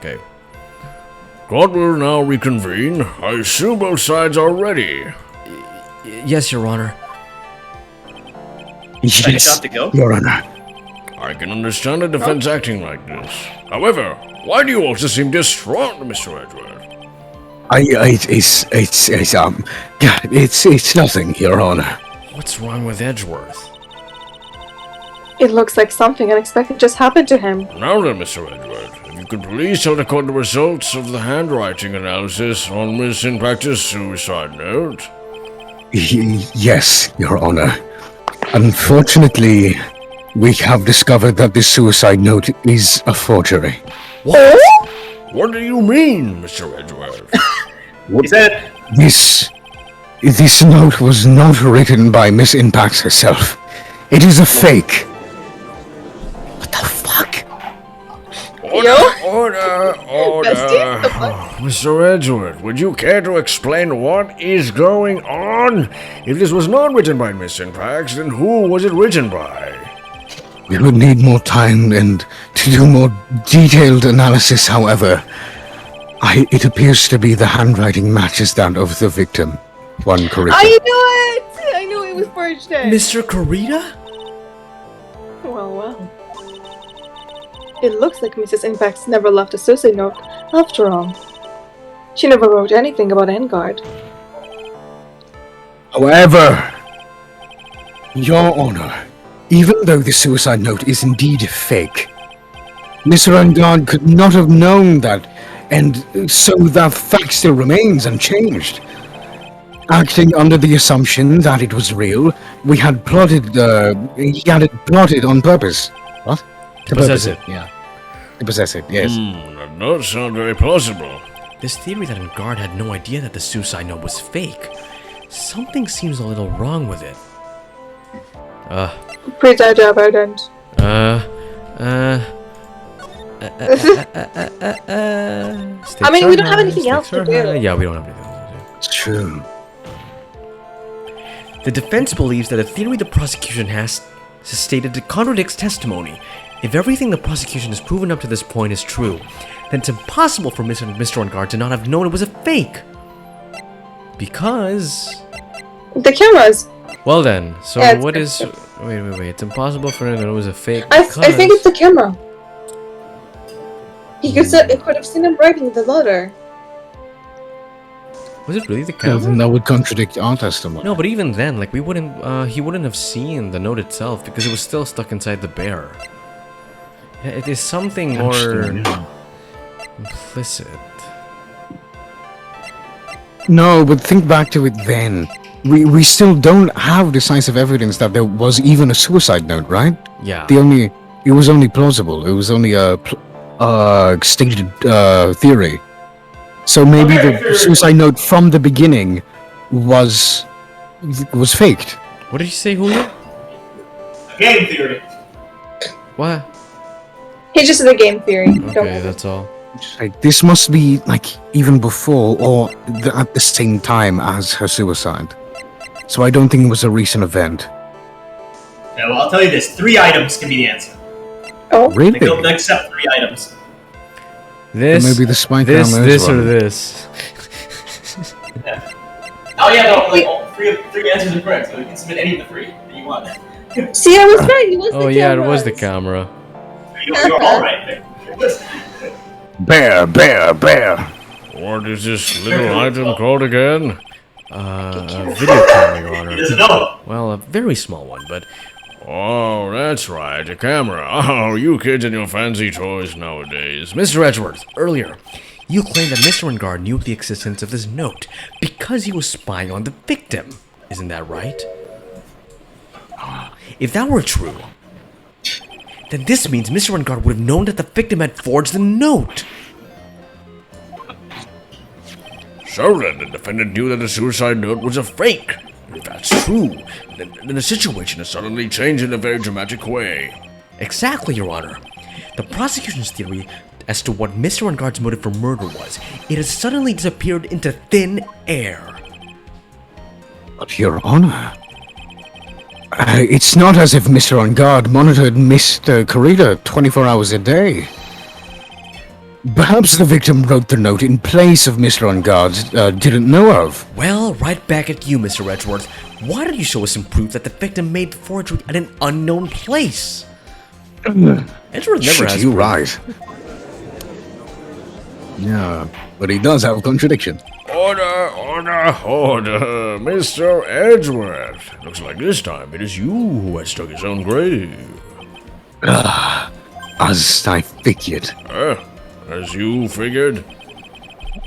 Okay. Court will now reconvene. I assume both sides are ready. Yes, Your Honor. Yes, to go? Your Honor. I can understand the defense acting like this. However, why do you also seem distraught, Mr. Edward? It's nothing, Your Honor. What's wrong with Edgeworth? It looks like something unexpected just happened to him. Now then, Mr. Edward, if you could please tell the court the results of the handwriting analysis on Miss Impactor's suicide note. Yes, Your Honor. Unfortunately, we have discovered that this suicide note is a forgery. What? What do you mean, Mr. Edward? He said, This note was not written by Miss Impact herself. It is a fake. What the fuck? Order! Mr. Edward, would you care to explain what is going on? If this was not written by Miss Impact, then who was it written by? We would need more time and to do more detailed analysis, however. It appears to be the handwriting matches that of the victim. One correct. I knew it! I knew it was forged. Mr. Corita? Well. It looks like Mrs. Impacts never left a suicide note, after all. She never wrote anything about Engard. However, Your Honor, even though the suicide note is indeed fake, Mr. Engard could not have known that, and so that fact still remains unchanged. Acting under the assumption that it was real, he had it plotted on purpose. What? To possess it. Yeah. To possess it, yes. That does sound very plausible. This theory that Engard had no idea that the suicide note was fake. Something seems a little wrong with it. Please evident. I mean, we don't have anything else to do. Yeah, we don't have anything else to do. It's true. The defense believes that a theory the prosecution has stated contradicts testimony. If everything the prosecution has proven up to this point is true, then it's impossible for Mr. Engard to not have known it was a fake. Because... The cameras. Well then, so Yeah, what is... Wait. It's impossible for him to know it was a fake I because... think it's the camera. He could have seen him writing the letter. Was it really the camera? Then that would contradict our testimony. No, but even then, like, he wouldn't have seen the note itself because it was still stuck inside the bear. Yeah, it is something more implicit. No, but think back to it then. We still don't have decisive evidence that there was even a suicide note, right? Yeah. It was only plausible. It was only a stated theory. So maybe the suicide note from the beginning was faked. What did you say, Julio? game theory. What? He just did a game theory. Okay, that's all. Like, this must be like even before or at the same time as her suicide. So I don't think it was a recent event. Yeah, well, I'll tell you this: 3 items can be the answer. Oh, Really? They'll accept 3 items. This, Or maybe the spy this, camera this, is or wrong. this. Yeah. Oh yeah, no, like all 3 answers are correct, so you can submit any of the 3 that you want. see, I was right. It was Oh the yeah, it cameras. was the camera. You're all right. Bear. What is this little item called again? A video camera, Your Honor. He doesn't know. Well, a very small one, but Oh, that's right, a camera. Oh, you kids and your fancy toys nowadays. Mr. Edgeworth, earlier, you claimed that Mr. Engard knew of the existence of this note because he was spying on the victim. Isn't that right? If that were true, then this means Mr. Engard would have known that the victim had forged the note. So then, the defendant knew that the suicide note was a fake. If that's true, then the situation has suddenly changed in a very dramatic way. Exactly, Your Honor. The prosecution's theory as to what Mr. Engard's motive for murder was, it has suddenly disappeared into thin air. But Your Honor, it's not as if Mr. Engard monitored Mr. Corita 24 hours a day. Perhaps the victim wrote the note in place of Mr. Ungard didn't know of. Well, right back at you, Mr. Edgeworth. Why don't you show us some proof that the victim made the forgery at an unknown place? Edgeworth never has You proof. right. Yeah, but he does have a contradiction. Order, order, order, Mr. Edgeworth. Looks like this time it is you who has dug his own grave. As I figured. As you figured?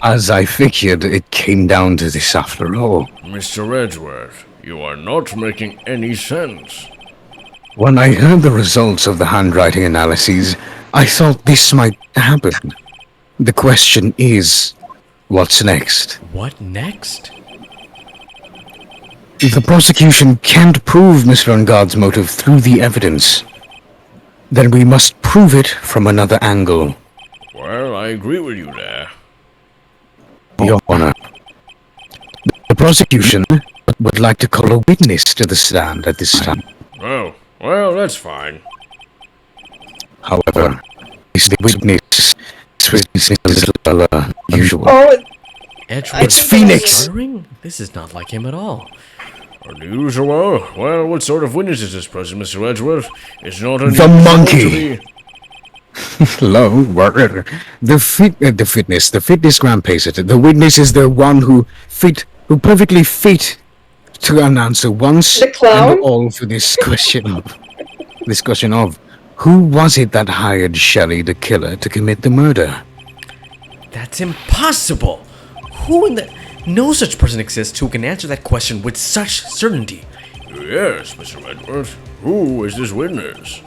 As I figured, it came down to this after all. Mr. Edgeworth, you are not making any sense. When I heard the results of the handwriting analyses, I thought this might happen. The question is, what's next? What next? If the prosecution can't prove Mr. Ungard's motive through the evidence, then we must prove it from another angle. Well, I agree with you there. Your Honor, the prosecution would like to call a witness to the stand at this time. Oh, well, that's fine. However, this witness is a little unusual. Oh, Edgeworth It's Phoenix! stuttering? This is not like him at all. Unusual? Well, what sort of witness is this person, Mr. Edgeworth? It's not unusual The monkey! to be- Hello, the fitness Grand pays it. The witness is the one who perfectly fit to an answer once The clown? and all for this question of who was it that hired Shelley the killer to commit the murder? That's impossible! Who in the... No such person exists who can answer that question with such certainty. Yes, Mr. Edgeworth. Who is this witness?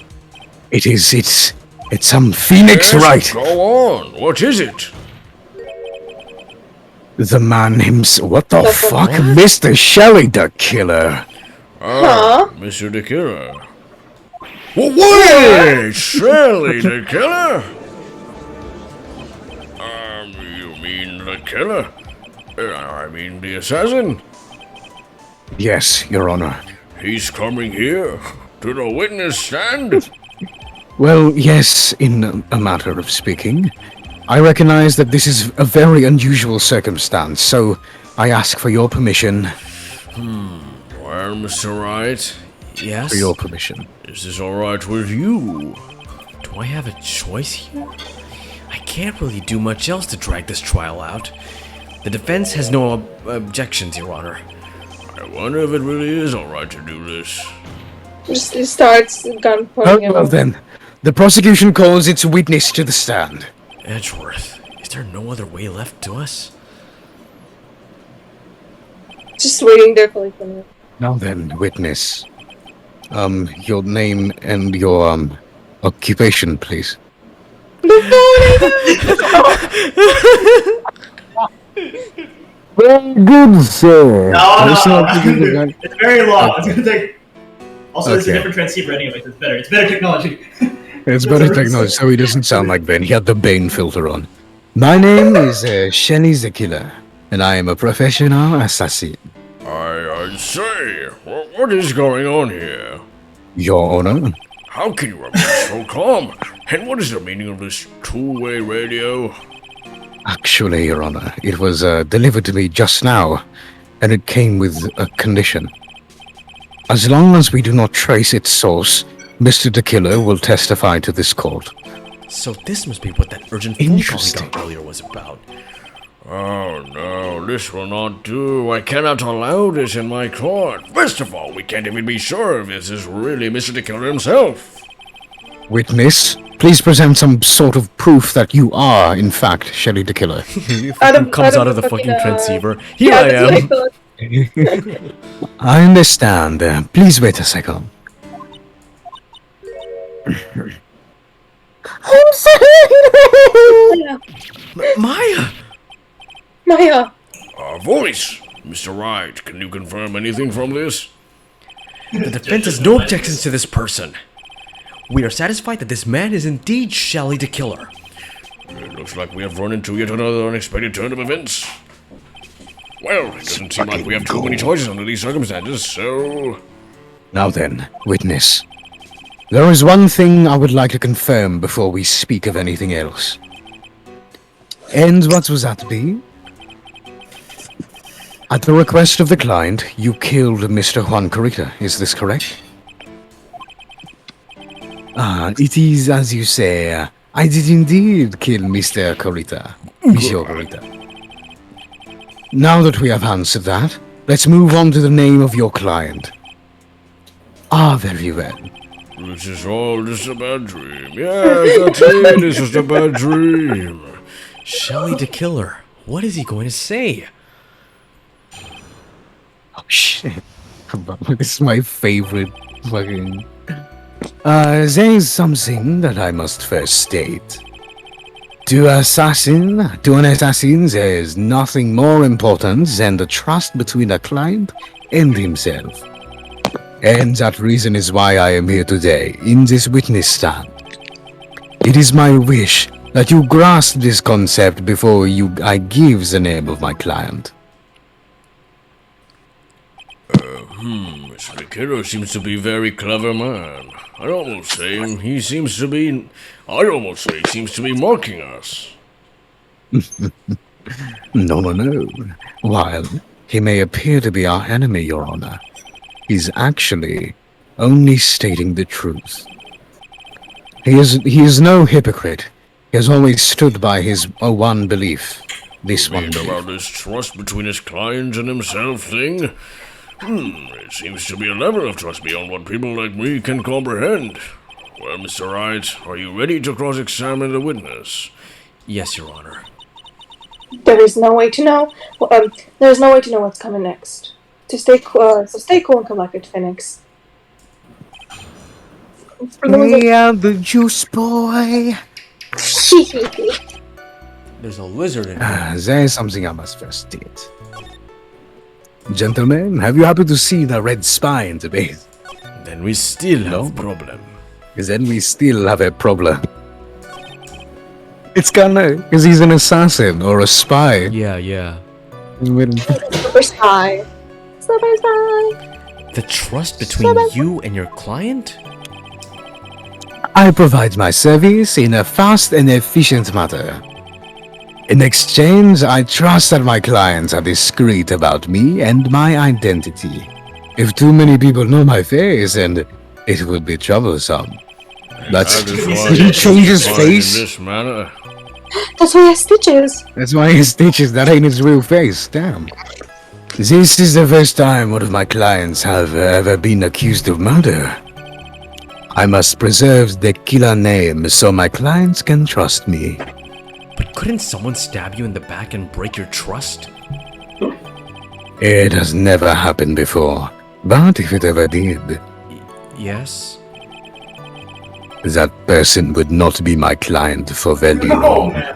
It's some Phoenix Yes, Wright. Go on. What is it? The man himself. What the The fuck? what? Mr. Shelley the killer. huh? Mr. the Killer. Well, wait! Shelley the Killer? You mean the killer? I mean the assassin? Yes, Your Honor. He's coming here to the witness stand? Well, yes, in a matter of speaking. I recognize that this is a very unusual circumstance, so I ask for your permission. Well, Mr. Wright, Yes? For your permission. is this alright with you? Do I have a choice here? I can't really do much else to drag this trial out. The defense has no objections, Your Honor. I wonder if it really is alright to do this. Just it starts gun pointing him. Well then, the prosecution calls its witness to the stand. Edgeworth, is there no other way left to us? Just waiting there for like a minute. Now then, witness. Your name and your, occupation, please. Very good, sir. No, Listen no, up to the guy. it's very long. It's gonna take. Also, it's a Okay. different transceiver anyway. It's better. It's better technology. It's better technology, so he doesn't sound like Ben. He had the Bane filter on. My name is Shelley the Killer, and I am a professional assassin. I say, what is going on here? Your Honor, How can you remain so calm? And what is the meaning of this two-way radio? actually, Your Honor, it was delivered to me just now, and it came with a condition. As long as we do not trace its source, Mr. the Killer will testify to this court. So this must be what that urgent phone call he Interesting. got earlier was about. Oh no, this will not do. I cannot allow this in my court. First of all, we can't even be sure if this is really Mr. the Killer himself. Witness, please present some sort of proof that you are, in fact, Shelley the Killer. Comes out of the fucking transceiver. Here Yeah, I that's what I am. thought. I understand. Please wait a second. I'm sorry. Maya! Maya. Voice! Mr. Wright, can you confirm anything from this? The defense has no objections to this person. We are satisfied that this man is indeed Shelley the Killer. It looks like we have run into yet another unexpected turn of events. Well, it doesn't seem like we have too many choices under these circumstances, so... Now then, witness. There is one thing I would like to confirm before we speak of anything else. And what was that be? At the request of the client, you killed Mr. Juan Carita. Is this correct? Ah, it is as you say. I did indeed kill Mr. Carita. Monsieur Carita. Now that we have answered that, let's move on to the name of your client. Ah, very well. This is all just a bad dream. Yes, that's it. It's just a bad dream. Shelly the killer. What is he going to say? Oh shit. This is my favorite fucking... there is something that I must first state. To an assassin, there is nothing more important than the trust between a client and himself. And that reason is why I am here today, in this witness stand. It is my wish that you grasp this concept before I give the name of my client. Mr. the killer seems to be a very clever man. I'd almost say he seems to be mocking us. No. While he may appear to be our enemy, Your Honor, he's actually only stating the truth. He is no hypocrite. He has always stood by his one belief. This one About belief. this trust between his client and himself thing? It seems to be a level of trust beyond what people like me can comprehend. Well, Mr. Wright, are you ready to cross-examine the witness? Yes, Your Honor. There is no way to know. There is no way to know what's coming next. So stay cool and collected, Phoenix. Yeah, the juice boy. There's a lizard in here. There is something I must first state. Gentlemen, have you happened to see the red spine today? Then we still have a problem. Then we still have a problem. It's kinda, because he's an assassin or a spy. Yeah. Super spy. The trust between you and your client? I provide my service in a fast and efficient manner. In exchange, I trust that my clients are discreet about me and my identity. If too many people know my face, then it would be troublesome. That's... Did he change his face? In this manner. That's why he has stitches. That's why his stitches, that ain't his real face, damn. This is the first time one of my clients have ever been accused of murder. I must preserve the killer name so my clients can trust me. But couldn't someone stab you in the back and break your trust? It has never happened before, but if it ever did, Yes? that person would not be my client for very Oh, long. man.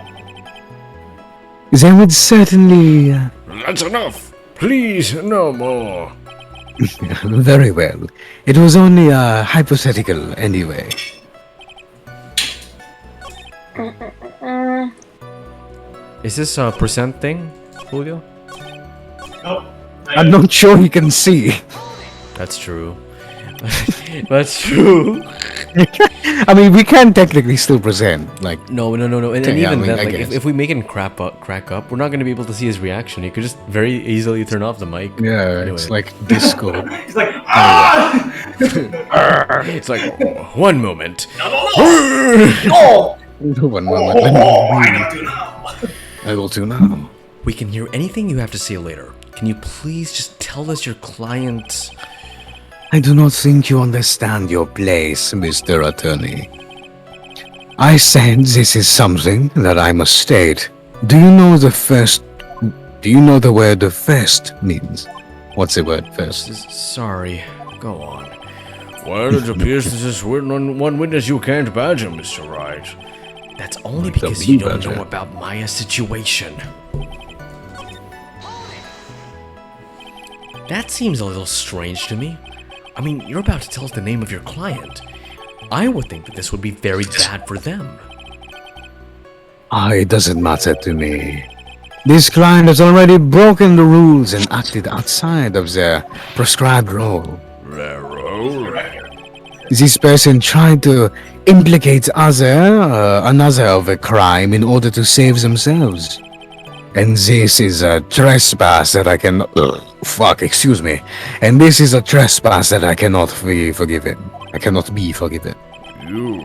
They would certainly... That's enough. Please, no more. very well. It was only hypothetical anyway. Is this a percent thing, Julio? Nope. I'm not sure he can see. That's true. That's true. I mean, we can technically still present, like... No. And Okay, yeah, even I mean, then, I like, guess. if we make it crack up, we're not going to be able to see his reaction. He could just very easily turn off the mic. Yeah, Anyway. it's like Discord. He's like, ah! It's like, one moment. No! One moment, let me read. I will do now. We can hear anything you have to say later. Can you please just tell us your client? I do not think you understand your place, Mr. Attorney. I said this is something that I must state. Do you know the word first means? What's the word first? Sorry. Go on. Well, it appears this is one witness you can't badger, Mr. Wright. That's only Like the because you don't badger. know about Maya's situation. That seems a little strange to me. I mean, you're about to tell us the name of your client. I would think that this would be very bad for them. It doesn't matter to me. This client has already broken the rules and acted outside of their prescribed role. Their role? This person tried to implicate another of a crime in order to save themselves. And this is a trespass that I can... excuse me. And this is a trespass that I cannot be forgiven. I cannot be forgiven. You...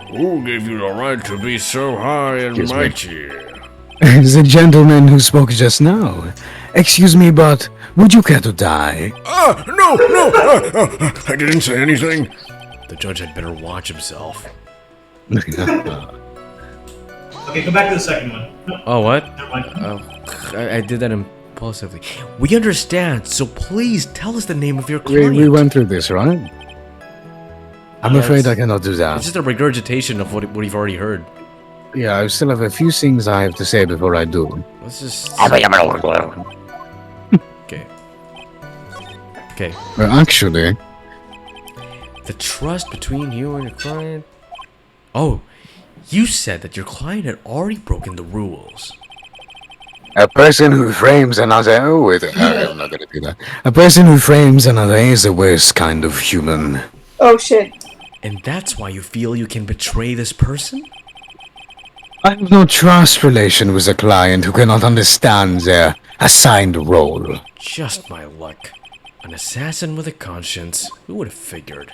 Who gave you the right to be so high and Excuse me. mighty? The gentleman who spoke just now. Excuse me, but would you care to die? No! I didn't say anything. The judge had better watch himself. Okay, go back to the second one. No, Oh, what? never mind. Oh, I did that impulsively. We understand, so please tell us the name of your client. We went through this, right? I'm afraid I cannot do that. It's just a regurgitation of what you've already heard. Yeah, I still have a few things I have to say before I do. Let's just... Okay. Okay. Well, actually, The trust between you and your client... Oh, you said that your client had already broken the rules. a person who frames another... Oh, wait, I'm not gonna do that. A person who frames another is the worst kind of human. Oh shit. And that's why you feel you can betray this person? I have no trust relation with a client who cannot understand their assigned role. Just my luck. An assassin with a conscience. Who would have figured?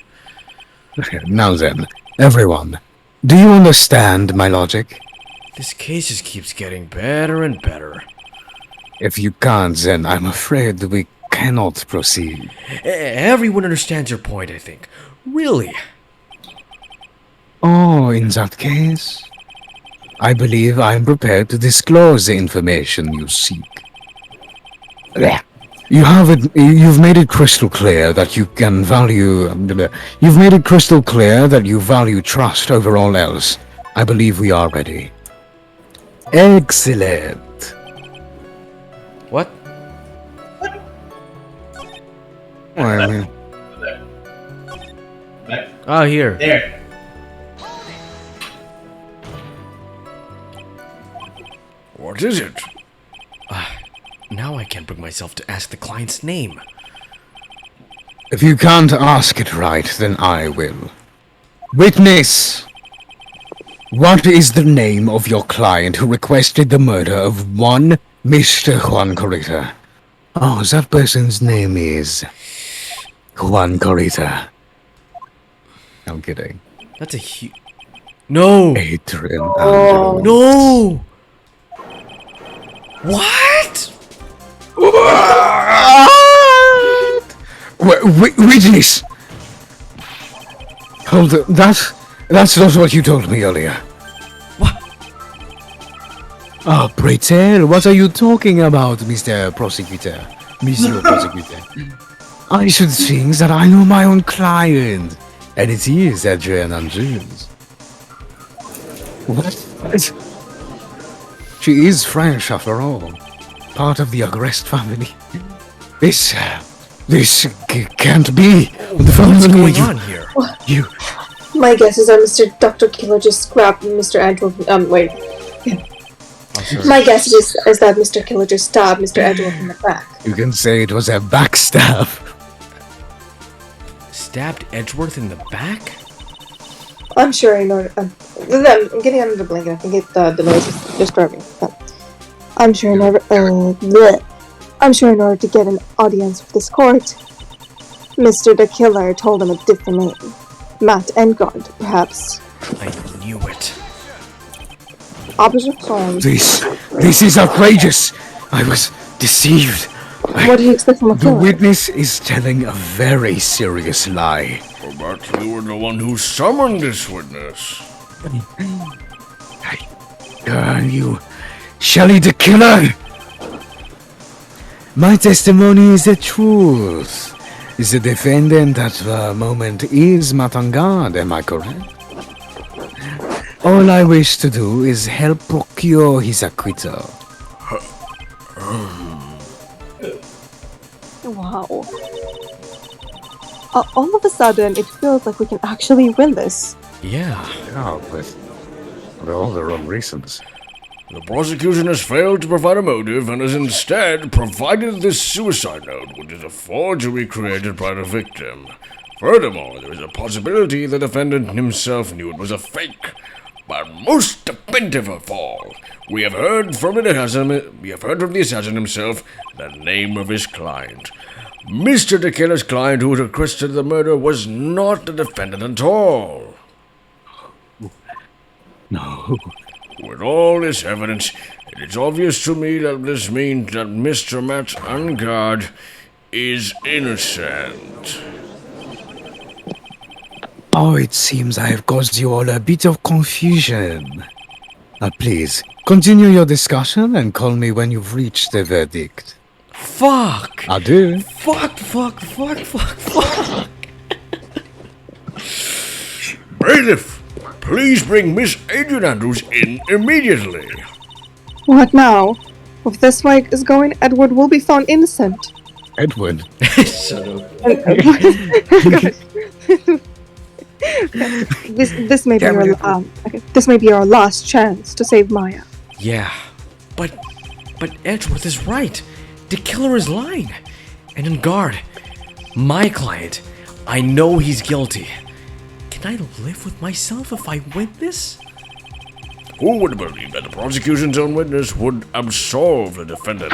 Now then, everyone, do you understand my logic? This case just keeps getting better and better. If you can't, then I'm afraid we cannot proceed. Everyone understands your point, I think. Really? Oh, in that case, I believe I am prepared to disclose the information you seek. You've made it crystal clear that you can value... You've made it crystal clear that you value trust over all else. I believe we are ready. Excellent. What? I mean, Back. Oh, here. There. What is it? Now I can't bring myself to ask the client's name. if you can't ask it right, then I will. Witness! What is the name of your client who requested the murder of one Mr. Juan Corita? Oh, that person's name is... Juan Corita. I'm kidding. That's a huge... No! Adrian Oh. Angelo. No! What? Witness! Hold on, that's not what you told me earlier. What? Ah, pray tell, what are you talking about, Mr. Prosecutor? Monsieur Prosecutor. I should think that I know my own client, and it is Adrian Andrews. What? She is French after all, part of the Agreste family. This can't be. The What's family going on here? You, My guess is that Mr. Dr. Killer just grabbed Mr. Edward. Wait. Oh, sorry. My guess is that Mr. Killer just stabbed Mr. Edward in the back. you can say it was a backstab. Stabbed Edgeworth in the back? I'm sure in order. I'm getting under the blanket. I think the noise is disturbing. But I'm sure in order. I'm sure in order to get an audience with this court, Mr. the Killer told him a different name. Matt Engard, perhaps. I knew it. Opposite songs. This is outrageous. I was deceived. What do you expect from a The killer? witness is telling a very serious lie. But you were the one who summoned this witness. You, Shelley the Killer. My testimony is the truth. The defendant at the moment is Matangard, am I correct? All I wish to do is help procure his acquittal. Wow. All of a sudden, it feels like we can actually win this. Yeah. Yeah, but for all the wrong reasons. The prosecution has failed to provide a motive and has instead provided this suicide note, which is a forgery created by the victim. Furthermore, there is a possibility the defendant himself knew it was a fake. But most definitive of all, we have heard from the assassin himself the name of his client. Mr. the killer's client who requested the murder was not the defendant at all. No. With all this evidence, it is obvious to me that this means that Mr. Matt Angard is innocent. Oh, it seems I have caused you all a bit of confusion. Please, continue your discussion and call me when you've reached the verdict. Fuck! Adieu. Fuck! Bailiff, please bring Miss Adrian Andrews in immediately. What now? If this way is going, Edward will be found innocent. Edward. Shut up. This may be this may be our last chance to save Maya. Yeah, but Edgeworth is right. The killer is lying. And on guard, my client, I know he's guilty. Can I live with myself if I win this? Who would believe that the prosecution's own witness would absolve the defendant?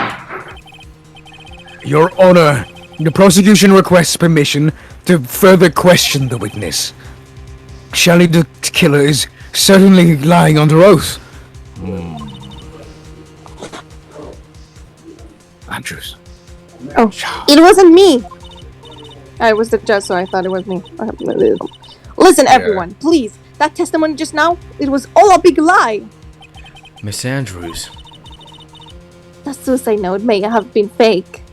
Your Honor, the prosecution requests permission to further question the witness. Shelley the killer is certainly lying under oath. Andrews. Oh, it wasn't me. I was the judge, so I thought it was me. Listen, everyone, please. That testimony just now, it was all a big lie. Miss Andrews. The suicide note may have been fake,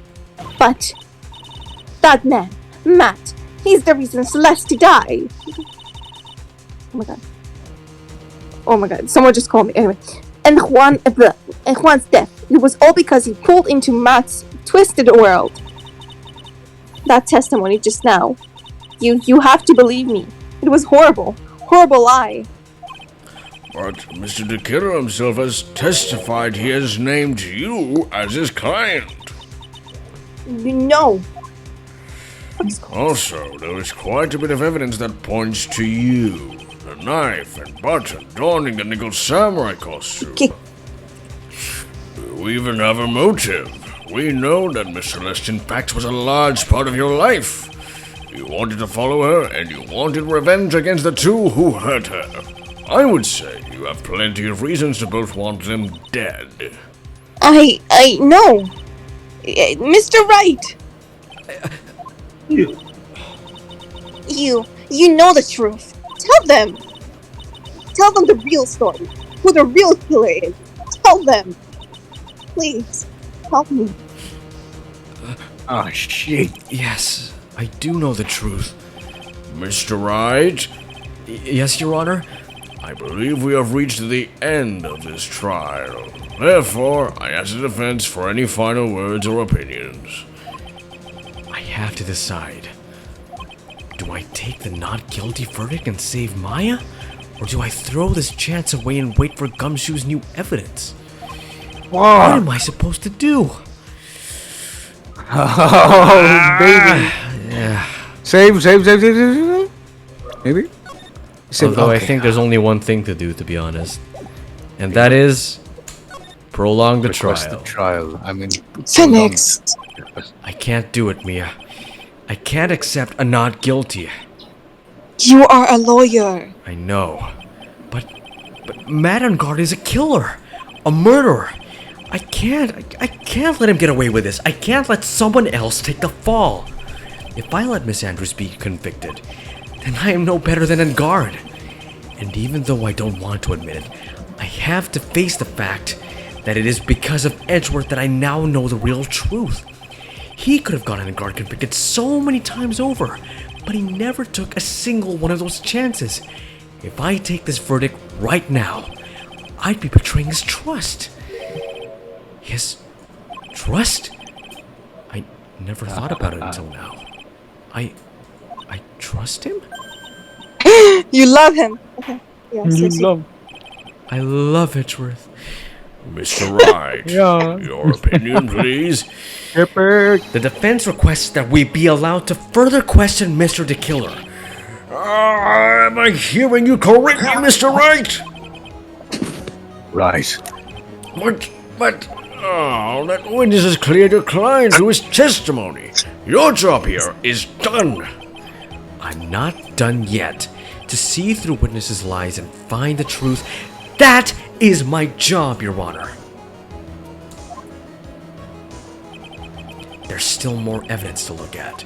but that man, Matt, he's the reason Celeste died. Oh my god, someone just called me. Anyway, and Juan's death, it was all because he pulled into Matt's twisted world. That testimony just now, you have to believe me. It was horrible lie. But Mr. the killer himself has testified he has named you as his client. No. Also, there is quite a bit of evidence that points to you. The knife and button donning the nickel samurai costume. We even have a motive. We know that Miss Celestine Pax was a large part of your life. You wanted to follow her, and you wanted revenge against the two who hurt her. I would say you have plenty of reasons to both want them dead. I know. Mr. Wright! You know the truth. Tell them. Tell them the real story. Who the real killer is. Tell them. Please, help me. Oh, shit. Yes, I do know the truth. Mr. Wright, Yes, Your Honor? I believe we have reached the end of this trial. Therefore, I ask the defense for any final words or opinions. I have to decide. Do I take the not guilty verdict and save Maya? Or do I throw this chance away and wait for Gumshoe's new evidence? What am I supposed to do? Oh, baby. Yeah. Save. Maybe? Although I think there's only one thing to do, to be honest. And that is... prolong the Request trial. the trial. I mean... Phoenix! I can't do it, Mia. I can't accept a not guilty. You are a lawyer. I know. But Matt Angard is a killer. A murderer. I can't let him get away with this. I can't let someone else take the fall. If I let Miss Andrews be convicted, then I am no better than Angard. And even though I don't want to admit it, I have to face the fact that it is because of Edgeworth that I now know the real truth. He could have gotten Angard convicted so many times over, but he never took a single one of those chances. If I take this verdict right now, I'd be betraying his trust. His trust? I never thought about it until now. I trust him? You love him. Okay. Yes, yes, love. I love Edgeworth. Mr. Wright, Yeah. your opinion, please? The defense requests that we be allowed to further question Mr. the Killer. Am I hearing you correctly, Mr. Wright? Right. But, that witness has cleared your client through his testimony. Your job here is done. I'm not done yet. To see through witnesses' lies and find the truth, that is my job, Your Honor. There's still more evidence to look at.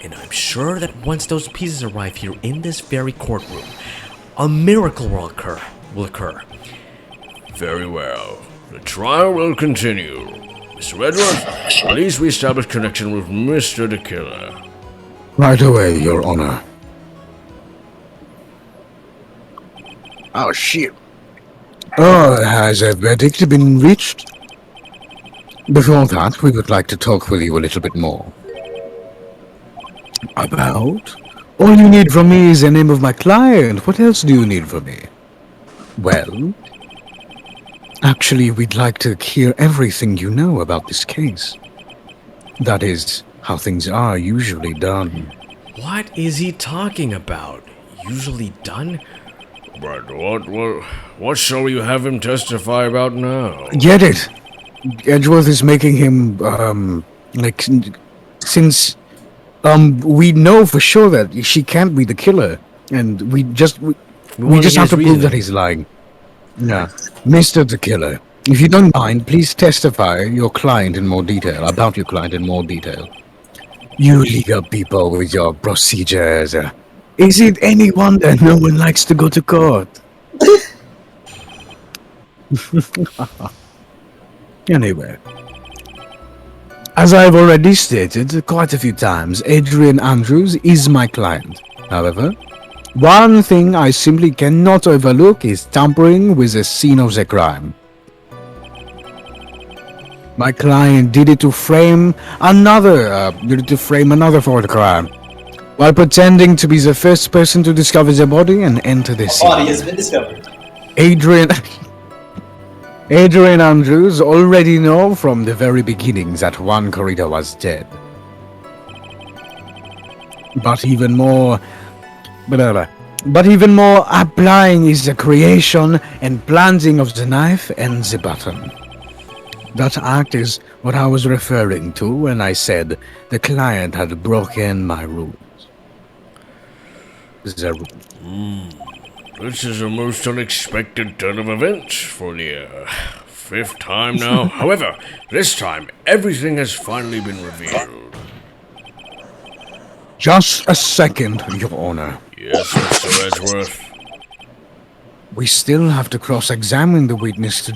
And I'm sure that once those pieces arrive here in this very courtroom, a miracle will occur. Very well. The trial will continue. Mr. Edward, please reestablish connection with Mr. the Killer. Right away, Your Honor. Oh, shit. Oh, has a verdict been reached? Before that, we would like to talk with you a little bit more. About? All you need from me is the name of my client. What else do you need from me? Well, actually, we'd like to hear everything you know about this case. That is how things are usually done. What is he talking about? Usually done? But what shall we have him testify about now? Get it? Edgeworth is making him, since, we know for sure that she can't be the killer, and we just have to prove that he's lying. Yeah. Mr. the Killer, if you don't mind, please testify about your client in more detail. You legal people with your procedures. Is it any wonder no one likes to go to court? Anyway, as I've already stated quite a few times, Adrian Andrews is my client. However, one thing I simply cannot overlook is tampering with the scene of the crime. My client did it to frame another for the crime, while pretending to be the first person to discover the body and enter the scene. Body has been discovered. Adrian Andrews already know from the very beginnings that Juan Corrida was dead. But even more applying is the creation and planting of the knife and the button. That act is what I was referring to when I said the client had broken my rules. This is a most unexpected turn of events for the fifth time now. However, this time everything has finally been revealed. Just a second, Your Honor. Yes, Mr. Edgeworth. We still have to cross-examine the witness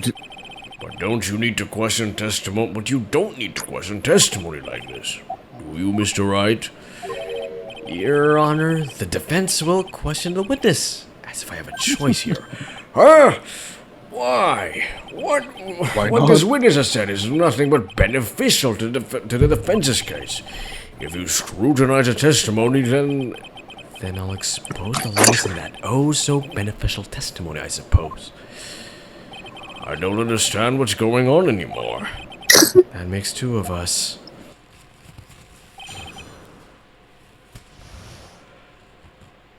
But don't you need to question testimony? But you don't need to question testimony like this, do you, Mr. Wright? Your Honor, the defense will question the witness, as if I have a choice here. Huh? Why? What not? this witness has said is nothing but beneficial to the defense's case. If you scrutinize the testimony, then I'll expose the lies in that oh-so-beneficial testimony, I suppose. I don't understand what's going on anymore. That makes two of us.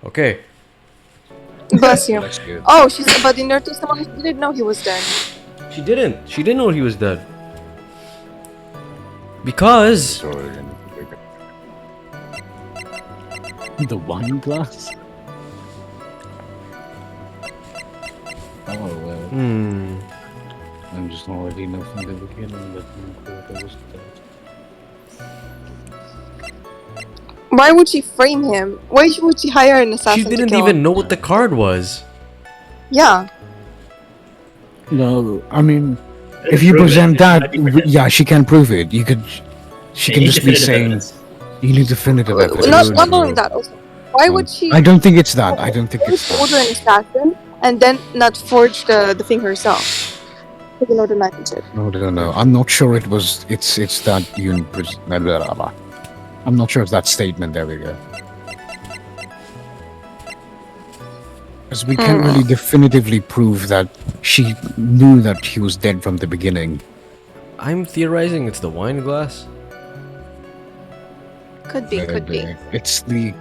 Okay. Bless you. Oh, she said, but in her testimony, she didn't know he was dead. She didn't. She didn't know he was dead. Because the wine glass? Oh, well. I'm just already know from the beginning that Corrida was dead. Why would she frame him? Why would she hire an assassin? she didn't to kill even him? know what the card was. Yeah. No, I mean, if you present that, yeah, she can prove it. She can just be saying, you need definitive evidence. Not only that. Also, why would she? I don't think it's that. Order an assassin and then not forge the thing herself. You know the knife and shit. No. I'm not sure it's that I'm not sure it's that statement. There we go. Because we can't really definitively prove that she knew that he was dead from the beginning. I'm theorizing it's the wine glass. Could be, could be. It's the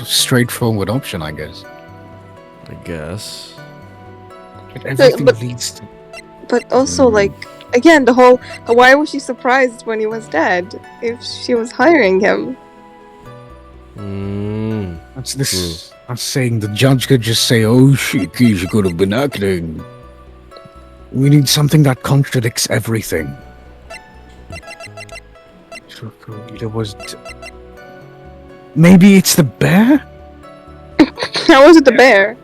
straightforward option, I guess. I guess. But everything but- leads to... But also, like, again, the whole why was she surprised when he was dead if she was hiring him? That's this. I'm saying the judge could just say, "Oh shit, she could have been acting." We need something that contradicts everything. So it was. Maybe it's the bear. How was it the bear?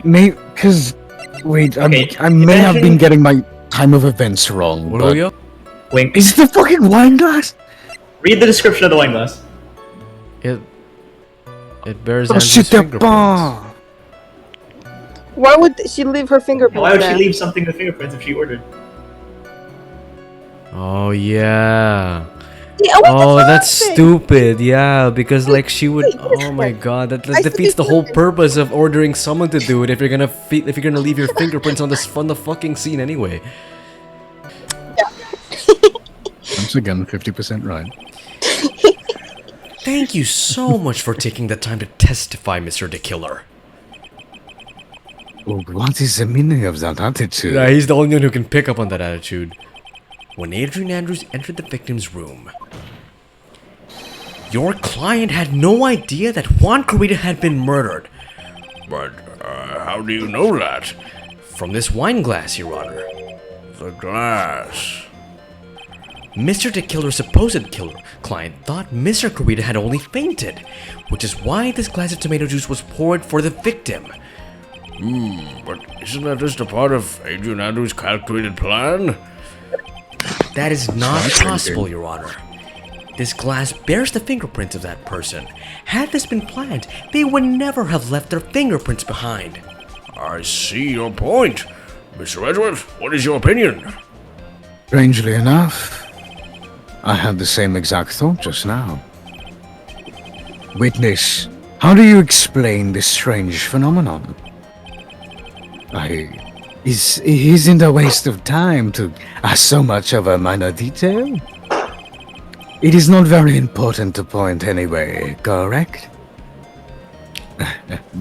Maybe because wait, Okay, I may have been imagine- getting my time of events wrong. What but are you? Wink. is it the fucking wine glass? Read the description of the wine glass. It bears Oh Andrew's shit, the fingerprints. bar. Why would she leave her fingerprints Why would she there? leave something with fingerprints if she ordered? Oh yeah. Yeah, what Oh, the that's fuck? stupid. Yeah, because like she would. wait, Oh my god, that I defeats the see whole something. purpose of ordering someone to do it if you're gonna if you're gonna leave your fingerprints on the fucking scene anyway. Once again, 50% right. Thank you so much for taking the time to testify, Mr. the Killer. Oh, what is the meaning of that attitude? Yeah, he's the only one who can pick up on that attitude. When Adrian Andrews entered the victim's room, your client had no idea that Juan Corrida had been murdered. But how do you know that? From this wine glass, Your Honor. The glass. Mr. the Killer's supposed client thought Mr. Corrida had only fainted, which is why this glass of tomato juice was poured for the victim. But isn't that just a part of Adrian Andrews' calculated plan? That is not That's possible, thinking. Your Honor. This glass bears the fingerprints of that person. Had this been planned, they would never have left their fingerprints behind. I see your point. Mr. Edgeworth, what is your opinion? Strangely enough, I had the same exact thought just now. Witness, how do you explain this strange phenomenon? Isn't a waste of time to ask so much of a minor detail? It is not very important to point anyway, correct?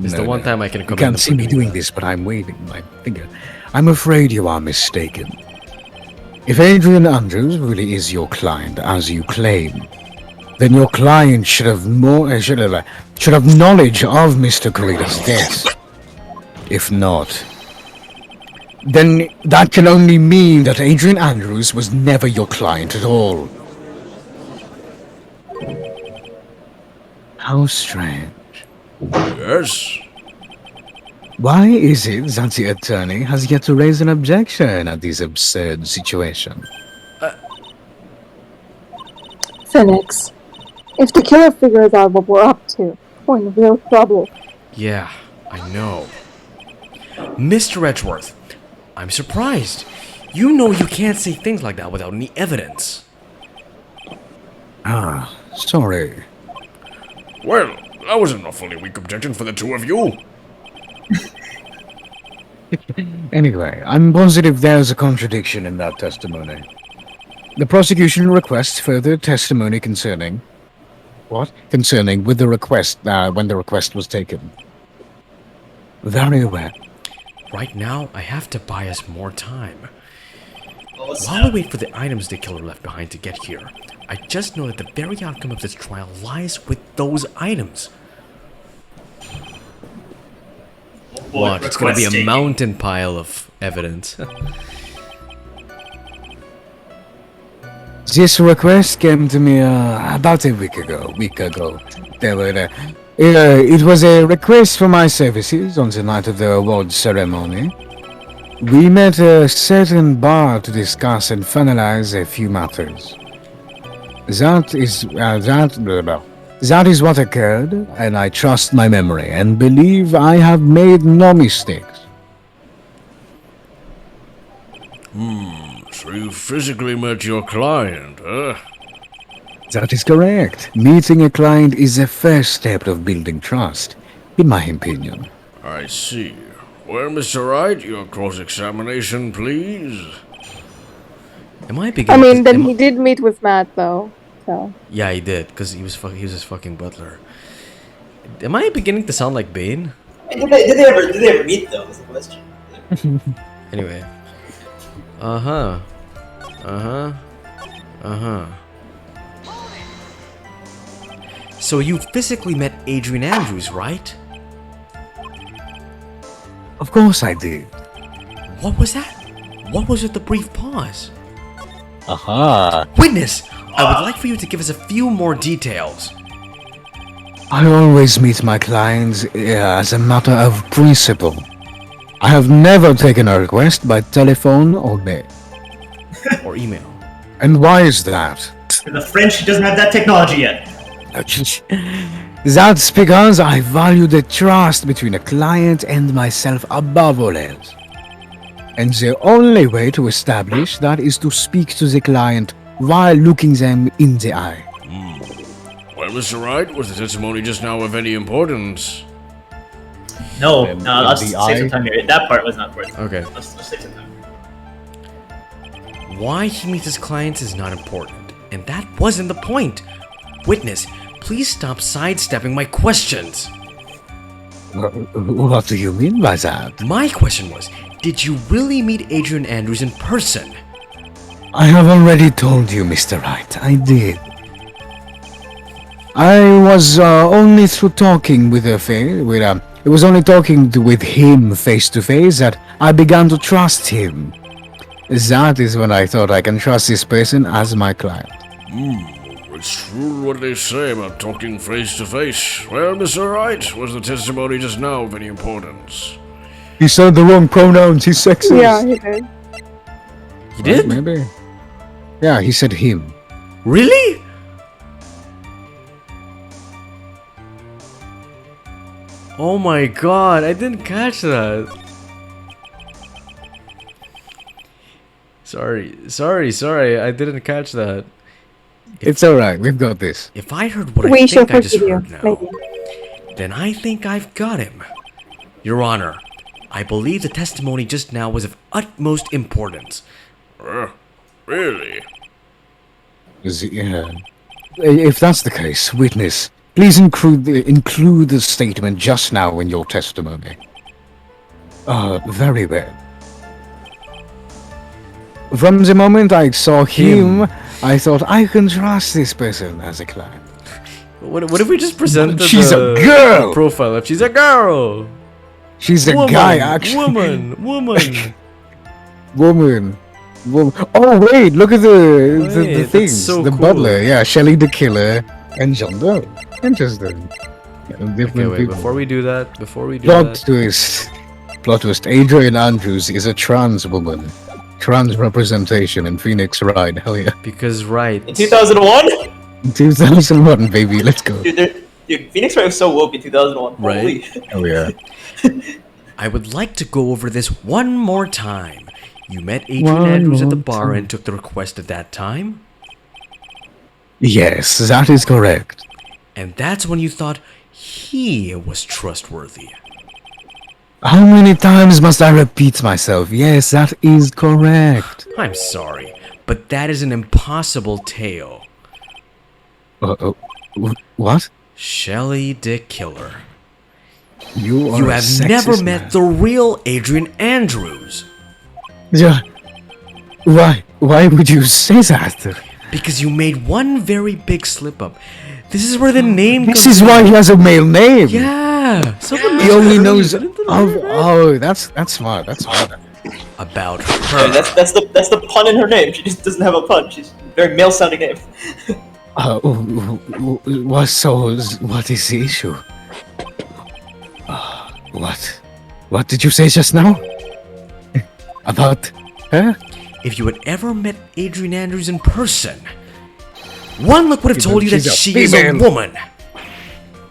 It's the one time I can You come can't see me doing this, but I'm waving my finger. I'm afraid you are mistaken. If Adrian Andrews really is your client, as you claim, then your client should have knowledge of Mr. Corrida's death. If not, then that can only mean that Adrian Andrews was never your client at all. How strange. Yes. Why is it that the attorney has yet to raise an objection at this absurd situation? Phoenix, if the killer figures out what we're up to, we're in real trouble. Yeah, I know. Mr. Edgeworth, I'm surprised. You know you can't say things like that without any evidence. Ah, sorry. Well, that was an awfully weak objection for the two of you. Anyway, I'm positive there's a contradiction in that testimony. The prosecution requests further testimony concerning... What? Concerning with the request, when the request was taken. Very well. Right now, I have to buy us more time. Well, let's While we wait for the items the killer left behind to get here, I just know that the very outcome of this trial lies with those items. What? It's gonna be a requesting. mountain pile of evidence. This request came to me about a week ago. It was a request for my services on the night of the awards ceremony. We met a certain bar to discuss and finalize a few matters. That is what occurred, and I trust my memory and believe I have made no mistakes. So you physically met your client, huh? That is correct. Meeting a client is the first step of building trust, in my opinion. I see. Well, Mr. Wright, your cross-examination, please. Am I I beginning? mean, then am he did meet with Matt though. So Yeah, he did, because he was his fucking butler. Am I beginning to sound like Bane? Did they ever meet though? Is the question. Anyway. Uh-huh. Uh-huh. Uh-huh. So you physically met Adrian Andrews, right? Of course I did. What was that? What was with the brief pause? Aha. Witness! I would like for you to give us a few more details. I always meet my clients as a matter of principle. I have never taken a request by telephone or mail. Or email. And why is that? The French doesn't have that technology yet. That's because I value the trust between a client and myself above all else. And the only way to establish that is to speak to the client while looking them in the eye. Well, Mr. Wright, was the testimony just now of any importance? No, And let's the save eye? some time here. That part was not important. Okay. Let's save some time. Why he meets his clients is not important. And that wasn't the point. Witness, please stop sidestepping my questions. What do you mean by that? My question was, did you really meet Adrian Andrews in person? I have already told you, Mr. Wright. I did. I was only through talking with it was only talking with him face to face that I began to trust him. That is when I thought I can trust this person as my client. It's true what they say about talking face to face. Well, Mr. Wright, was the testimony just now of any importance? He said the wrong pronouns. He's sexist. yeah, he did. You did? Maybe. Yeah, he said him. Really? Oh my god, I didn't catch that. Sorry, I didn't catch that. It's alright. We've got this. If I heard what I We shall think I just forgive you, heard now, maybe. then I think I've got him. Your Honor, I believe the testimony just now was of utmost importance. Really? If that's the case, witness, please include the statement just now in your testimony. Very well. From the moment I saw him, I thought I can trust this person as a client. What if we just presented She's a girl! profile if she's a girl? She's a guy, actually. Woman. Oh wait, look at the Wait, that's things. so the cool. butler, yeah, Shelley the killer, and John Doe. Interesting. Different Okay, wait, people. before we do that, Plot twist. Adrian Andrews is a trans woman. Trans representation in Phoenix Wright. Hell yeah. because right, In 2001? 2001, baby. Let's go. Dude, Phoenix Wright was so woke in 2001. Right. Holy. Hell yeah. I would like to go over this one more time. You met Adrian One Andrews at the more bar time. and took the request at that time? Yes, that is correct. And that's when you thought he was trustworthy. How many times must I repeat myself? Yes, that is correct. I'm sorry, but that is an impossible tale. What? Shelley the Killer. You are You a have sexist never met man. the real Adrian Andrews. Yeah. Why would you say that? Because you made one very big slip up. This is where the name This comes is why he has a male name. Yeah. Someone He only mentioned knows. earlier, didn't they? Oh, that's smart. That's smart. About Yeah, her. that's the pun in her name. She just doesn't have a pun. She's a very male sounding name. What is the issue? What did you say just now? About her? If you had ever met Adrian Andrews in person, one look would have told you that She's a she is a female. woman.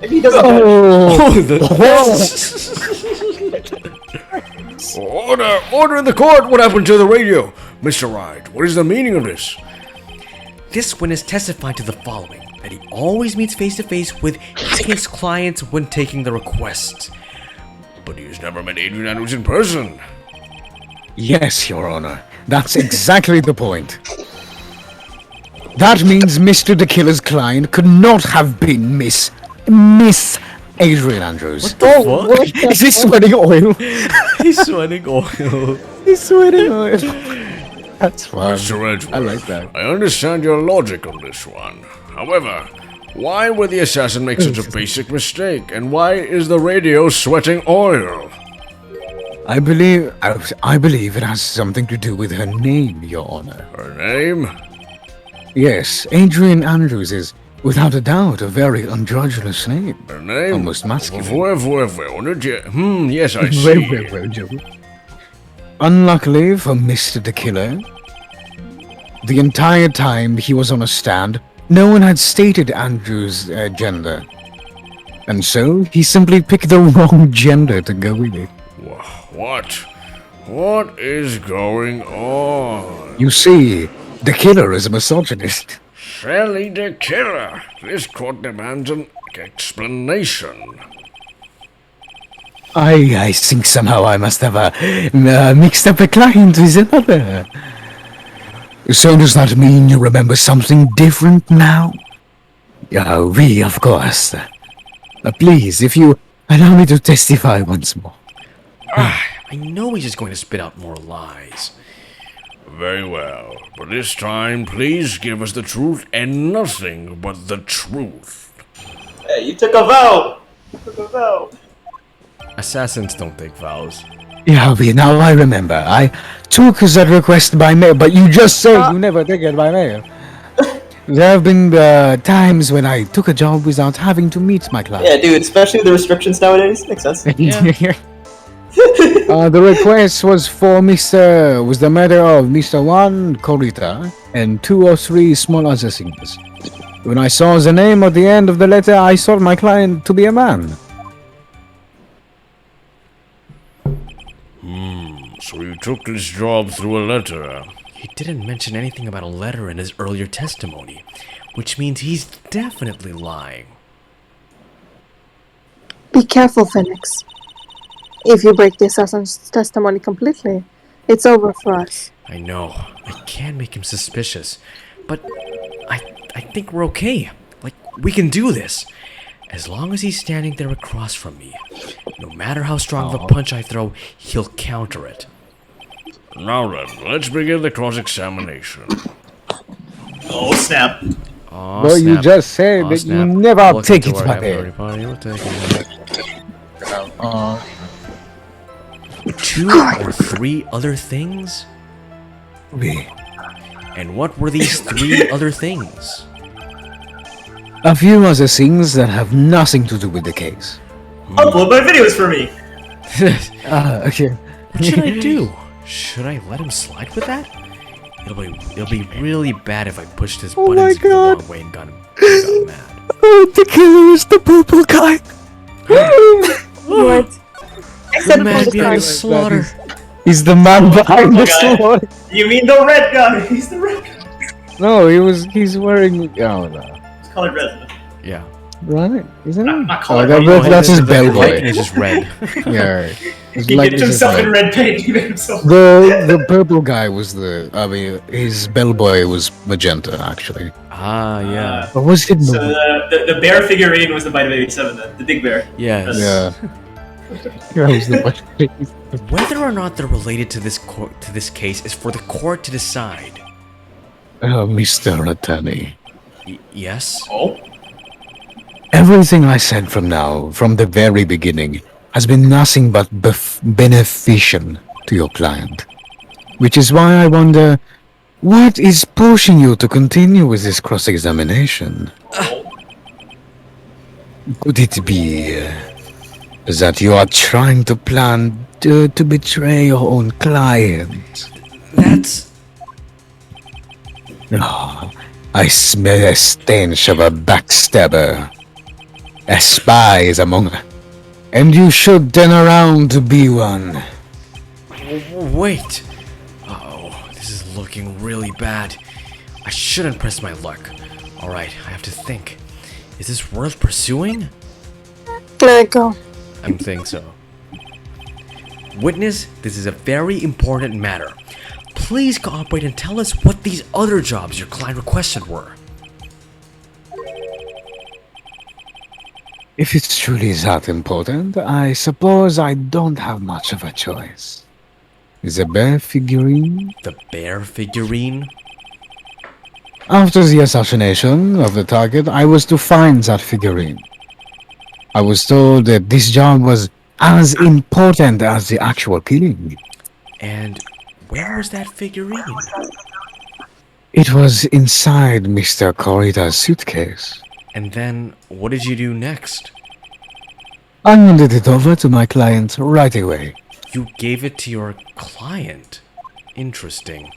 Maybe he doesn't. Order in the court! What happened to the radio? Mr. Wright, what is the meaning of this? This witness testified to the following: that he always meets face to face with his clients when taking the requests. But he's never met Adrian Andrews in person. Yes, Your Honor. That's exactly the point. That means Mr. the Killer's client could not have been Miss Adrian Andrews. What? Is he sweating oil? He's sweating oil. He's sweating oil. That's fun. Mr. Edgeworth, I like that. I understand your logic on this one. However, why would the assassin make such a basic mistake? And why is the radio sweating oil? I believe it has something to do with her name, Your Honor. Her name? Yes, Adrian Andrews is, without a doubt, a very androgynous name. Her name? Almost masculine. Yes, I see. Well, Joe. Unluckily for Mr. the Killer, the entire time he was on a stand, no one had stated Andrew's gender. And so, he simply picked the wrong gender to go with it. What? What is going on? You see, the killer is a misogynist. Sally the Killer. This court demands an explanation. I think somehow I must have mixed up a client with another. So does that mean you remember something different now? We, of course. Please, if you allow me to testify once more. I know he's just going to spit out more lies. Very well, but this time, please give us the truth and nothing but the truth. Hey, you took a vow! You took a vow. Assassins don't take vows. Now I remember. I took that request by mail, but you just said you never take it by mail. There have been times when I took a job without having to meet my client. Yeah, dude, especially the restrictions nowadays. Makes sense. The request was was the matter of Mr. Juan Corita and 2 or 3 small other things. When I saw the name at the end of the letter, I thought my client to be a man. So you took this job through a letter. He didn't mention anything about a letter in his earlier testimony, which means he's definitely lying. Be careful, Phoenix. If you break the assassin's testimony completely, it's over for us. I know. I can make him suspicious. But I think we're okay. Like, we can do this. As long as he's standing there across from me. No matter how strong of a punch I throw, he'll counter it. Now then, let's begin the cross-examination. Oh, snap. Aw, Well, you snap. just said Aw, that snap. you never Welcome take to it our by happy mail. party. We'll take it. 2 or 3 other things? We. And what were these 3 other things? A few other things that have nothing to do with the case. Upload my videos for me. Okay. What should I do? Should I let him slide with that? It'll be really bad if I pushed his Oh my buttons the God. wrong way and got mad. Oh, the killer is the purple guy. What? Except The for man the behind the time. slaughter. He's the man behind the guy. sword. You mean the red guy? He's the red guy. No, he's wearing. Oh no. It's colored red. Isn't it? Yeah. Right? Isn't it? Not Oh, colored that, red. that's his The light bellboy. is just red. Yeah. It's He like did this is himself like- in red paint. He made himself. The purple guy was the. I mean, his bellboy was magenta actually. Ah, yeah. Or was it? So No? the bear figurine was the Bite of 87, the big bear. Yes. Yeah. That was the Whether or not they're related to this case is for the court to decide. Oh, Mr. Attorney. Yes? Oh? Everything I said from the very beginning, has been nothing but beneficial to your client. Which is why I wonder, what is pushing you to continue with this cross-examination? Could it be that you are trying to plan to betray your own client? That's... Oh, I smell a stench of a backstabber. A spy is among us. And you should turn around to be one. Wait. Uh-oh, this is looking really bad. I shouldn't press my luck. Alright, I have to think. Is this worth pursuing? Let it go. I don't think so. Witness, this is a very important matter. Please cooperate and tell us what these other jobs your client requested were. If it's truly that important, I suppose I don't have much of a choice. The bear figurine? The bear figurine? After the assassination of the target, I was to find that figurine. I was told that this job was as important as the actual killing. And where was that figurine? It was inside Mr. Corrida's suitcase. And then, what did you do next? I handed it over to my client right away. You gave it to your client. Interesting.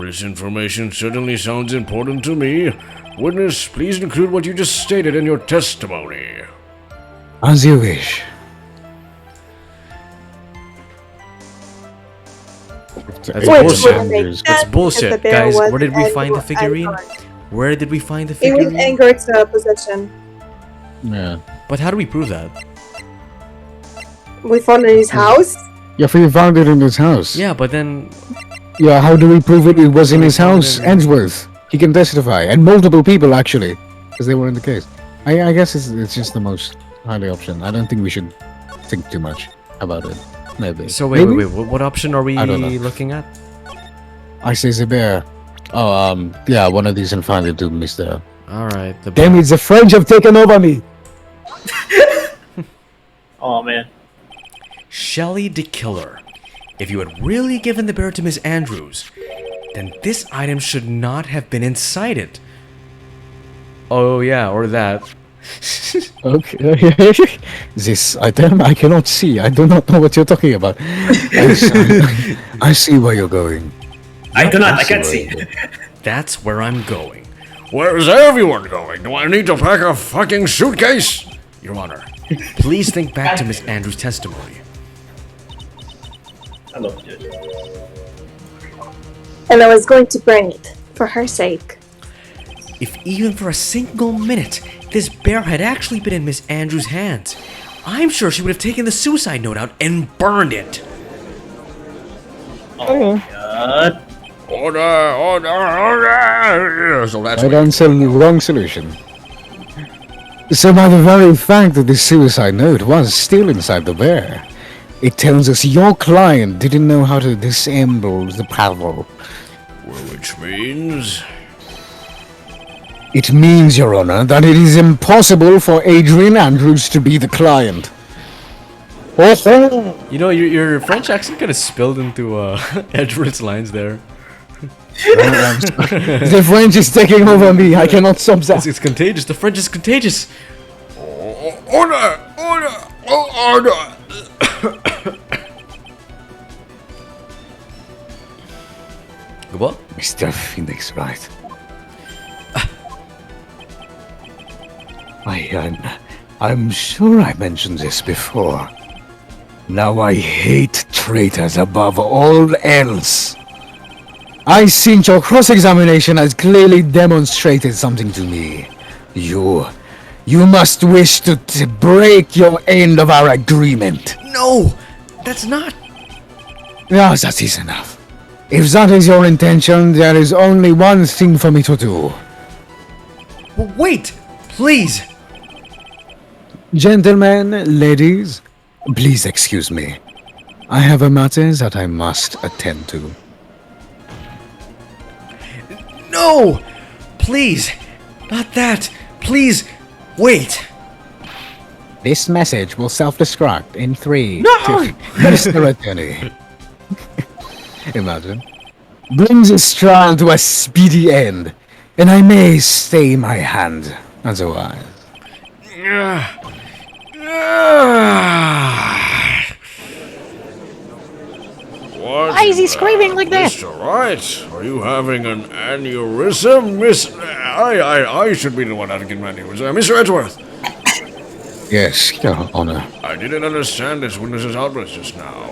This information certainly sounds important to me. Witness, please include what you just stated in your testimony. As you wish. That's Wait, bullshit. wait, That's that- bullshit. that there Guys, was where did we find the Edward- figurine? Edward. Where did we find the It was figurine? Angard's possession. Yeah. But how do we prove that? We found it in his house. Yeah, for you found it in his house. Yeah, but then Yeah, how do we prove it was in We his found house? it- Edgeworth. He can testify. And multiple people, actually. Because they were in the case. I guess it's just the most highly option. I don't think we should think too much about it. Maybe. so wait, Maybe? what option are we I don't know. looking at? I say the bear. Oh, yeah, one of these and finally do Mr. All right, the Damn it, the French have taken over me! Oh man. Shelley the Killer. If you had really given the bear to Miss Andrews, then this item should not have been inside it. Oh yeah, or that. Okay. This item I cannot see. I do not know what you're talking about. I see where you're going. I can't see. That's where I'm going. Where is everyone going? Do I need to pack a fucking suitcase? Your Honor, please think back to Miss Andrews' testimony. I love the judge. And I was going to bring it for her sake. If even for a single minute this bear had actually been in Miss Andrews' hands, I'm sure she would have taken the suicide note out and burned it. God. Order! So that's Right answer, wrong solution. So by the very fact that the suicide note was still inside the bear, it tells us your client didn't know how to disassemble the paddle. which means... It means, Your Honor, that it is impossible for Adrian Andrews to be the client. You know, your French accent kind of spilled into Edward's lines there. The French is taking over me. I cannot stop that. It's contagious. The French is contagious. Order! Order! What? Mr. Phoenix Wright. I'm sure I mentioned this before. Now I hate traitors above all else. I think your cross-examination has clearly demonstrated something to me. You must wish to break your end of our agreement. No, that's not. No, that is enough. If that is your intention, there is only one thing for me to do. Wait, please. Gentlemen, ladies, please excuse me. I have a matter that I must attend to. No, please, not that. Please, wait. This message will self-destruct in 3, No! 2, Mr. Attorney. Imagine. Bring this trial to a speedy end, and I may stay my hand otherwise. Why is he screaming like that? Mr. Wright, are you having an aneurysm? I should be the one having an aneurysm. Mr. Edgeworth, Yes, Your Honor. I didn't understand this witness's outburst just now.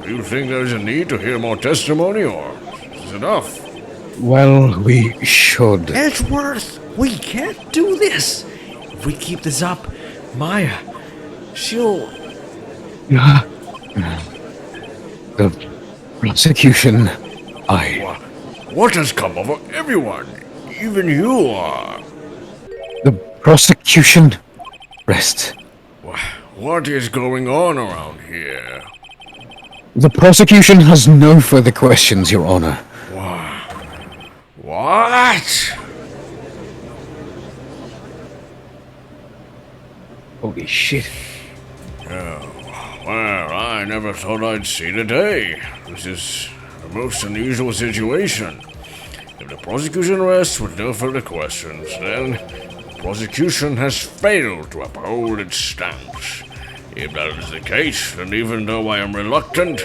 Do you think there's a need to hear more testimony, or is it enough? Well, we should. Edgeworth, we can't do this. If we keep this up, Maya, she'll... The prosecution, What has come over everyone? Even you are. the prosecution rests. What is going on around here? The prosecution has no further questions, Your Honor. What? Holy shit. Well, I never thought I'd see the day. This is a most unusual situation. If the prosecution rests with no further questions, then the prosecution has failed to uphold its stance. If that is the case, then even though I am reluctant,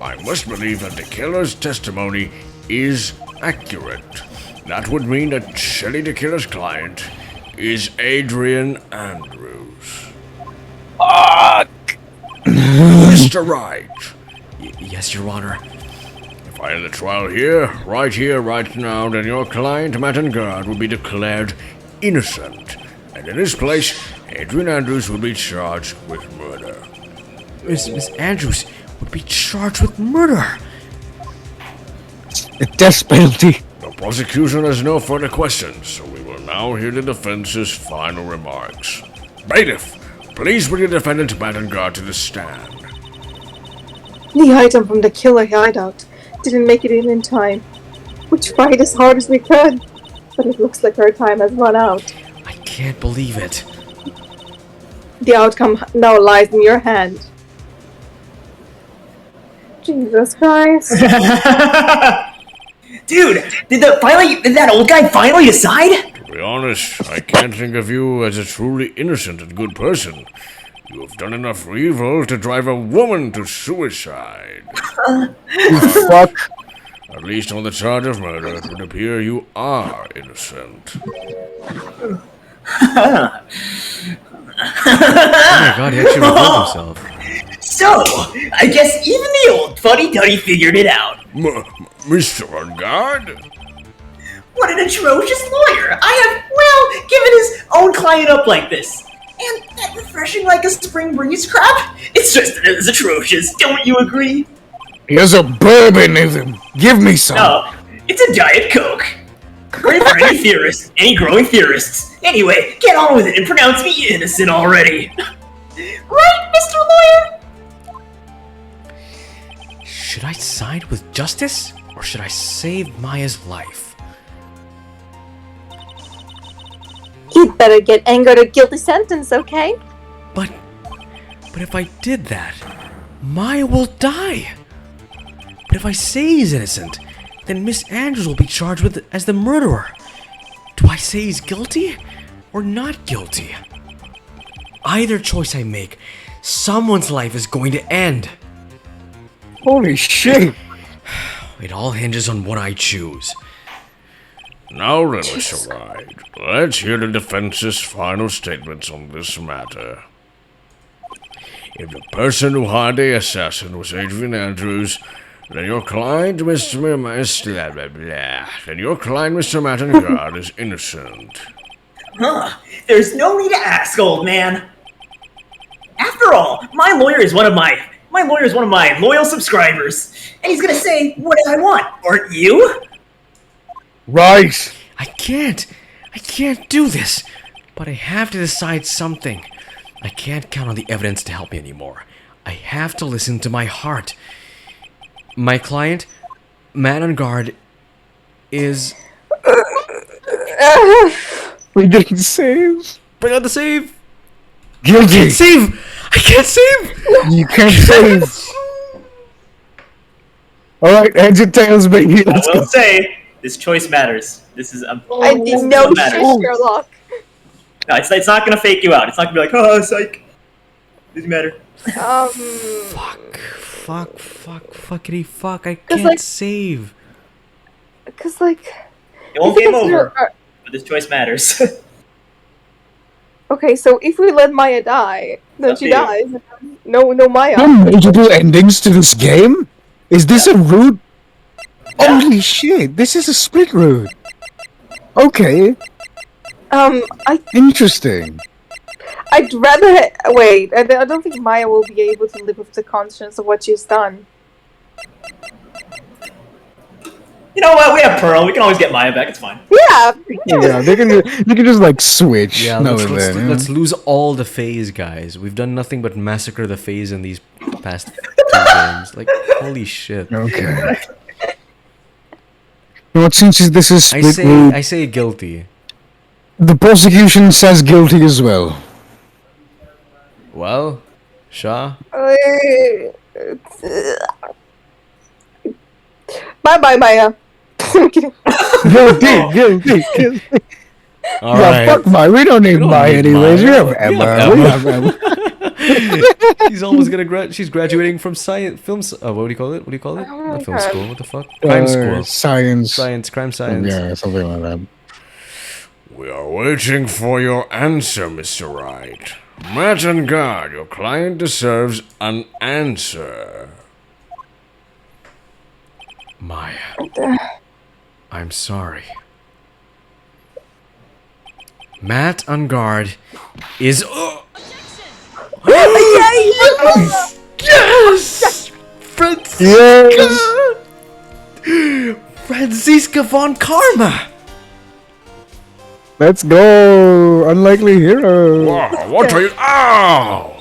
I must believe that the killer's testimony is accurate. That would mean that Shelley the killer's client is Adrian Andrews. Mr. Wright. Yes, Your Honor. If I end the trial here, right now, then your client, Matt Engard, will be declared innocent. And in his place, Adrian Andrews will be charged with murder. Miss Andrews would be charged with murder. The death penalty. The prosecution has no further questions, so we will now hear the defense's final remarks. Bailiff, please bring the defendant Matt Engard to the stand. The item from the killer hideout didn't make it in time. We tried as hard as we could, but it looks like our time has run out. I can't believe it. The outcome now lies in your hand. Jesus Christ. Dude, did that old guy finally decide? To be honest, I can't think of you as a truly innocent and good person. You have done enough evil to drive a woman to suicide. Fuck. At least on the charge of murder, it would appear you are innocent. Oh my god, he actually revealed himself. So, I guess even the old fuddy-duddy figured it out. Mr. Engard? What an atrocious lawyer! I have, well, given his own client up like this. And that refreshing like a spring breeze crap? It's just as atrocious, don't you agree? Here's a bourbon in him. Give me some. No, it's a Diet Coke. Great for any theorist, any growing theorists. Anyway, get on with it and pronounce me innocent already. Right, Mr. Lawyer? Should I side with justice, or should I save Maya's life? You'd better get Engard a guilty sentence, okay? But if I did that, Maya will die. But if I say he's innocent, then Miss Andrews will be charged with as the murderer. Do I say he's guilty or not guilty? Either choice I make, someone's life is going to end. Holy shit. It all hinges on what I choose. Now then, Mr. Wright, let's hear the defense's final statements on this matter. If the person who hired the assassin was Adrian Andrews, then your client, Mr. Matt Engard is innocent. Huh, there's no need to ask, old man. After all, my lawyer is one of my loyal subscribers, and he's gonna say what I want, aren't you? Right. I can't do this. But I have to decide something. I can't count on the evidence to help me anymore. I have to listen to my heart. My client, Matt Engard, is... We didn't save. Bring out the save! Guilty. I can't save! You can't save. Alright, heads and tails, baby. I Let's will go. say, this choice matters. This is I did no what shit, matters. Sherlock. No, it's not gonna fake you out. It's not gonna be like, oh, psych. Doesn't matter. Fuckity fuck, I 'Cause, can't like- save. Cause like, It won't if you game over, consider- but this choice matters. okay, so if we let Maya die, then Up she to you. dies. No Maya. There are multiple endings to this game? Is this a route? Holy shit, this is a split route. Okay, interesting. I'd rather wait. I don't think Maya will be able to live with the conscience of what she's done. You know what? We have Pearl. We can always get Maya back. It's fine. Yeah. Yeah, they can just like switch. Yeah, now let's, and let's, then, you let's know? lose all the phase, guys. We've done nothing but massacre the phase in these past 2 games. Like, holy shit. Okay. You know what? Since this is I split route, say guilty. the prosecution says guilty as well. Well, Shah? Bye, Maya. I'm kidding. Guilty. All Yeah, right. fuck Maya. We don't need don't Maya need anyways. We Maya. have We have Emma. We have Emma. She's almost gonna she's graduating from science films. What do you call it? What do you call it? Oh my Not film God. school. What the fuck? Crime school. Science. Crime science. Yeah, something like that. We are waiting for your answer, Mr. Wright. Matt and God, your client deserves an answer. Maya. I'm sorry. Matt Ungard is. Yes! Franziska! Franziska von Karma! Let's go, unlikely hero. Wow, what are you? Ow!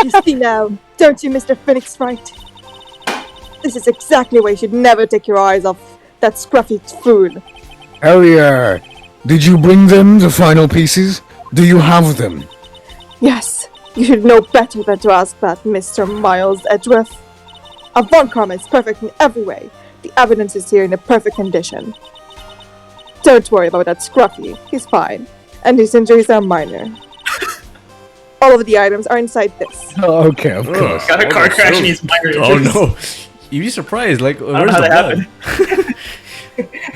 You see now, don't you, Mr. Phoenix Wright? This is exactly why you should never take your eyes off that scruffy fool. Hell yeah. Did you bring them, the final pieces? Do you have them? Yes, you should know better than to ask that, Mr. Miles Edgeworth. A Von Karma is perfect in every way. The evidence is here in a perfect condition. Don't worry about that scruffy. He's fine. And his injuries are minor. All of the items are inside this. Oh, okay, of course. Got a car crash and he's minor Oh injuries. no! You'd be surprised, like, I don't where's know how the that blood? happened.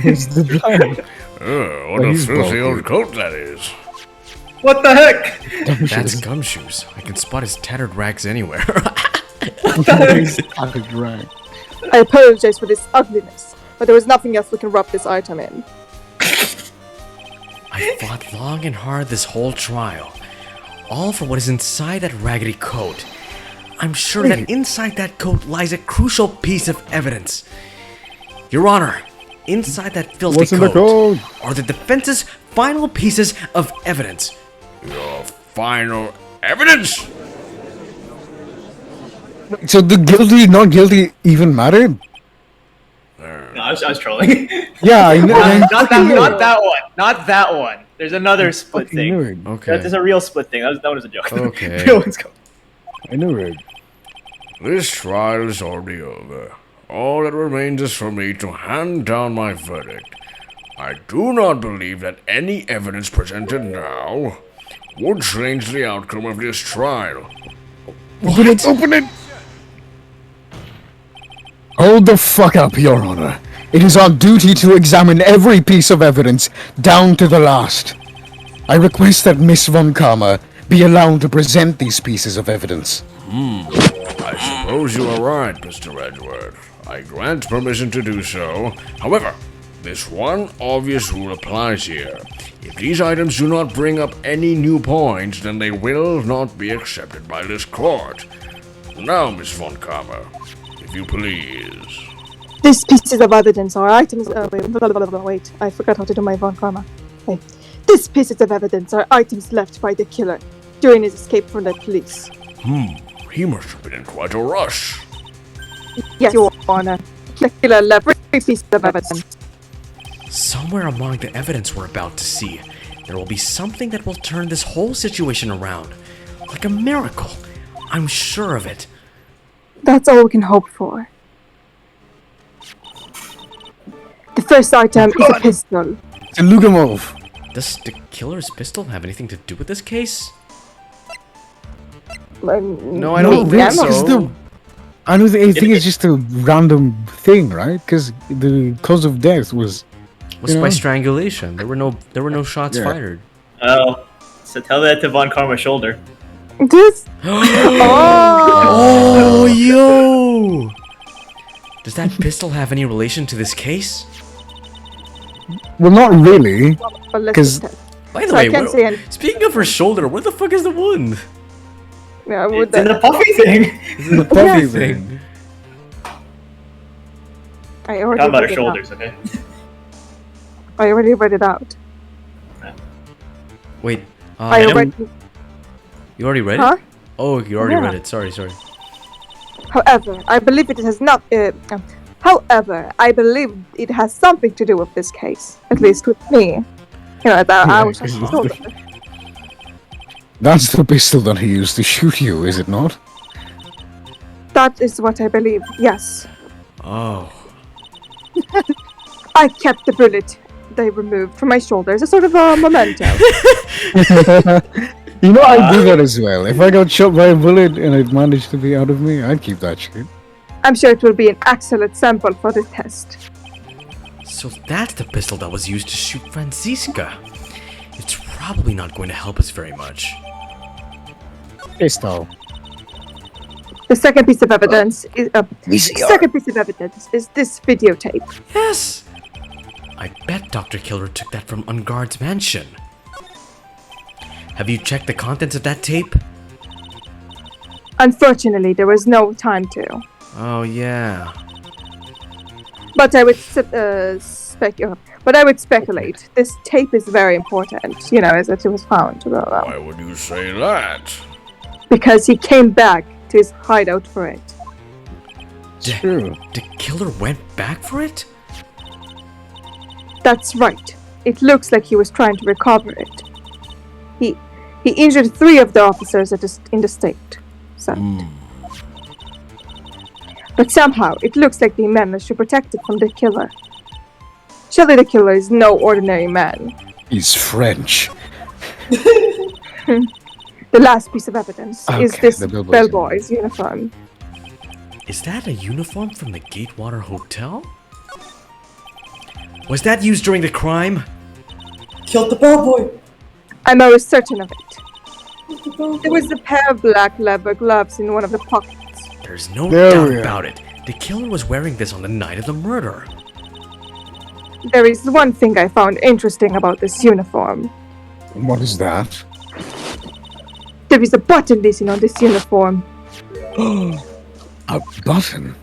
It's the blood. What a he's filthy bulky. old coat that is. What the heck? That's Gumshoes. I can spot his tattered rags anywhere. Right. I apologize for this ugliness, but there was nothing else we can rub this item in. I fought long and hard this whole trial. All for what is inside that raggedy coat. I'm sure that inside that coat lies a crucial piece of evidence. Your Honor, inside that filthy What's in the coat coat? are the defense's final pieces of evidence. Your final evidence? So the guilty, not guilty even mattered? No, I was trolling. Yeah, I know. I not fucking knew not it. that one. Not that one. There's another split Fucking knew thing. it. Okay. There's a real split thing. That was a joke. Okay. Real one's coming. I knew it. This trial is already over. All that remains is for me to hand down my verdict. I do not believe that any evidence presented now would change the outcome of this trial. Open it! Open it! Hold the fuck up, Your Honor. It is our duty to examine every piece of evidence, down to the last. I request that Miss Von Karma be allowed to present these pieces of evidence. I suppose you are right, Mr. Edward. I grant permission to do so. However, this one obvious rule applies here. If these items do not bring up any new points, then they will not be accepted by this court. Now, Miss Von Karma, if you please. These pieces of evidence are items. Wait, I forgot how to do my Von Karma. Wait. These pieces of evidence are items left by the killer during his escape from the police. He must have been in quite a rush. Yes, Your Honor. The killer left every piece of evidence. Somewhere among the evidence we're about to see, there will be something that will turn this whole situation around. Like a miracle. I'm sure of it. That's all we can hope for. The first item is a pistol. It's a Lugamov. Does the killer's pistol have anything to do with this case? No, I don't think that's so. I think it's just a random thing, right? Because the cause of death was Was you by know? strangulation. There were no shots Yeah. fired. Oh, so tell that to Von Karma's shoulder. This. Oh, yo! Does that pistol have any relation to this case? well, not really. Well, let's 'Cause- just test. By the So way, I can't say any. speaking of her shoulder, where the fuck is the wound? Yeah, would It's in that. the puffy thing. The puffy Yes. thing. I already How about read her it shoulders, out. okay? I already read it out. Wait, I already. you already read Huh? it? Oh, you already Yeah. read it. Sorry. However, I believe it has not. However, I believe it has something to do with this case, at least with me. You know, that I was just told. That's the pistol that he used to shoot you, is it not? That is what I believe. Yes, Oh, I kept the bullet they removed from my shoulder as a sort of a memento. You know, I do that as well. If I got shot by a bullet and it managed to be out of me, I'd keep that shit. I'm sure it will be an excellent sample for the test. so that's the pistol that was used to shoot Franziska. It's probably not going to help us very much. Pistol. The second piece of evidence is this videotape. Yes! I bet Dr. Killer took that from Unguard's mansion. Have you checked the contents of that tape? Unfortunately, there was no time to. Oh, yeah. But I would speculate. This tape is very important. You know, as it was found. Why would you say that? Because he came back to his hideout for it. True. The killer went back for it? That's right. It looks like he was trying to recover it. He injured 3 of the officers in the state. So. But somehow, it looks like they managed to protect it from the killer. Surely the killer is no ordinary man. He's French. The last piece of evidence is Okay, this the bellboy's bellboy's uniform. Is that a uniform from the Gatewater Hotel? Was that used during the crime? Killed the bellboy. I'm always certain of it. There was a pair of black leather gloves in one of the pockets. There's no There doubt we are. about it. The killer was wearing this on the night of the murder. There is one thing I found interesting about this uniform. What is that? There is a button missing on this uniform. A button?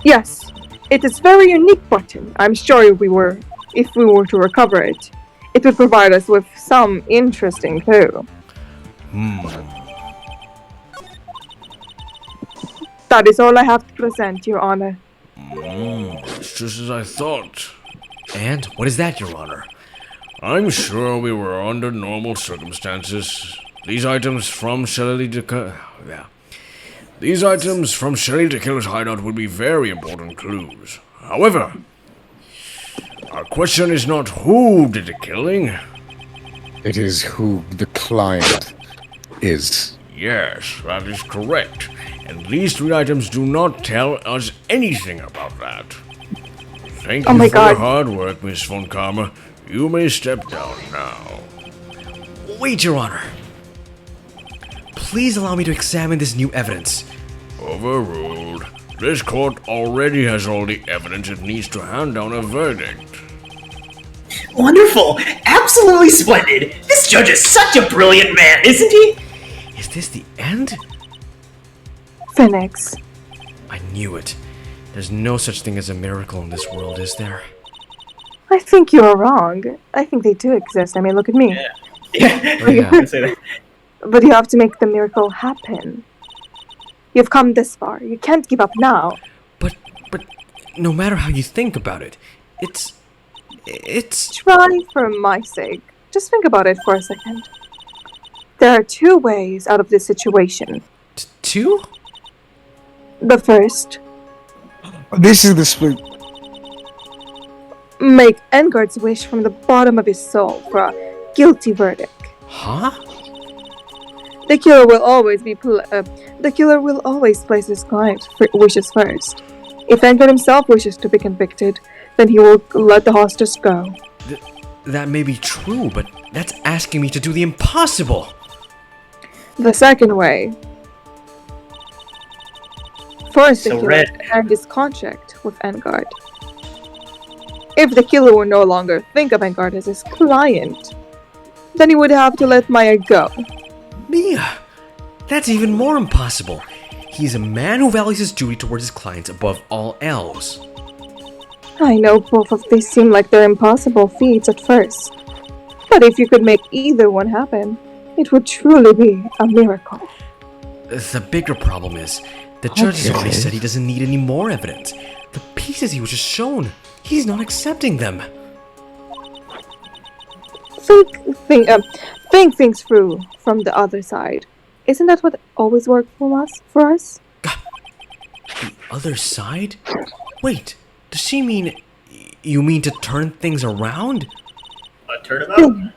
Yes, it is very unique button. I'm sure if we were to recover it, it would provide us with some interesting clue. That is all I have to present, Your Honor. It's just as I thought. And what is that, Your Honor? I'm sure we were under normal circumstances. These items from Shelley de Killer's hideout would be very important clues. However, our question is not who did the killing. It is who the client is. Yes, that is correct. And these 3 items do not tell us anything about that. Thank Oh you my for God. your hard work, Miss Von Karma. You may step down now. Wait, Your Honor. Please allow me to examine this new evidence. Overruled. This court already has all the evidence it needs to hand down a verdict. Wonderful. Absolutely splendid. This judge is such a brilliant man, isn't he? Is this the end? Phoenix, I knew it. There's no such thing as a miracle in this world, is there? I think you are wrong. I think they do exist. I mean, look at me. Yeah. Oh, yeah. I'd say that. But you have to make the miracle happen. You've come this far. You can't give up now. But no matter how you think about it, it's Try for my sake. Just think about it for a second. There are 2 ways out of this situation. 2? The first, This is the split. make Engard's wish from the bottom of his soul for a guilty verdict. Huh? The killer will always place his client's wishes first. If Engard himself wishes to be convicted, then he will let the hostage go. That may be true, but that's asking me to do the impossible. The second way, force the So killer Red- to end his contract with Engard. If the killer would no longer think of Engard as his client, then he would have to let Maya go. Mia, that's even more impossible. He's a man who values his duty towards his clients above all else. I know both of these seem like they're impossible feats at first. But if you could make either one happen, it would truly be a miracle. The bigger problem is, the judge has already said he doesn't need any more evidence. The pieces he was just shown, he's not accepting them. Think things through from the other side. Isn't that what always worked for us? The other side? Wait, does she mean... You mean to turn things around? A turnabout?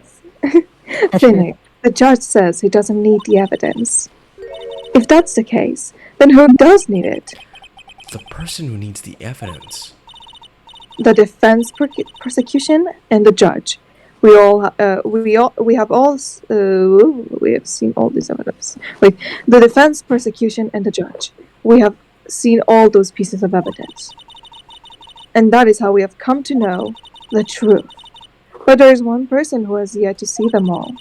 Phoenix, the judge says he doesn't need the evidence. If that's the case, then who does need it? The person who needs the evidence. The defense prosecution and the judge. We have seen all this evidence. Wait, the defense prosecution and the judge. We have seen all those pieces of evidence. And that is how we have come to know the truth. But there is one person who has yet to see them all.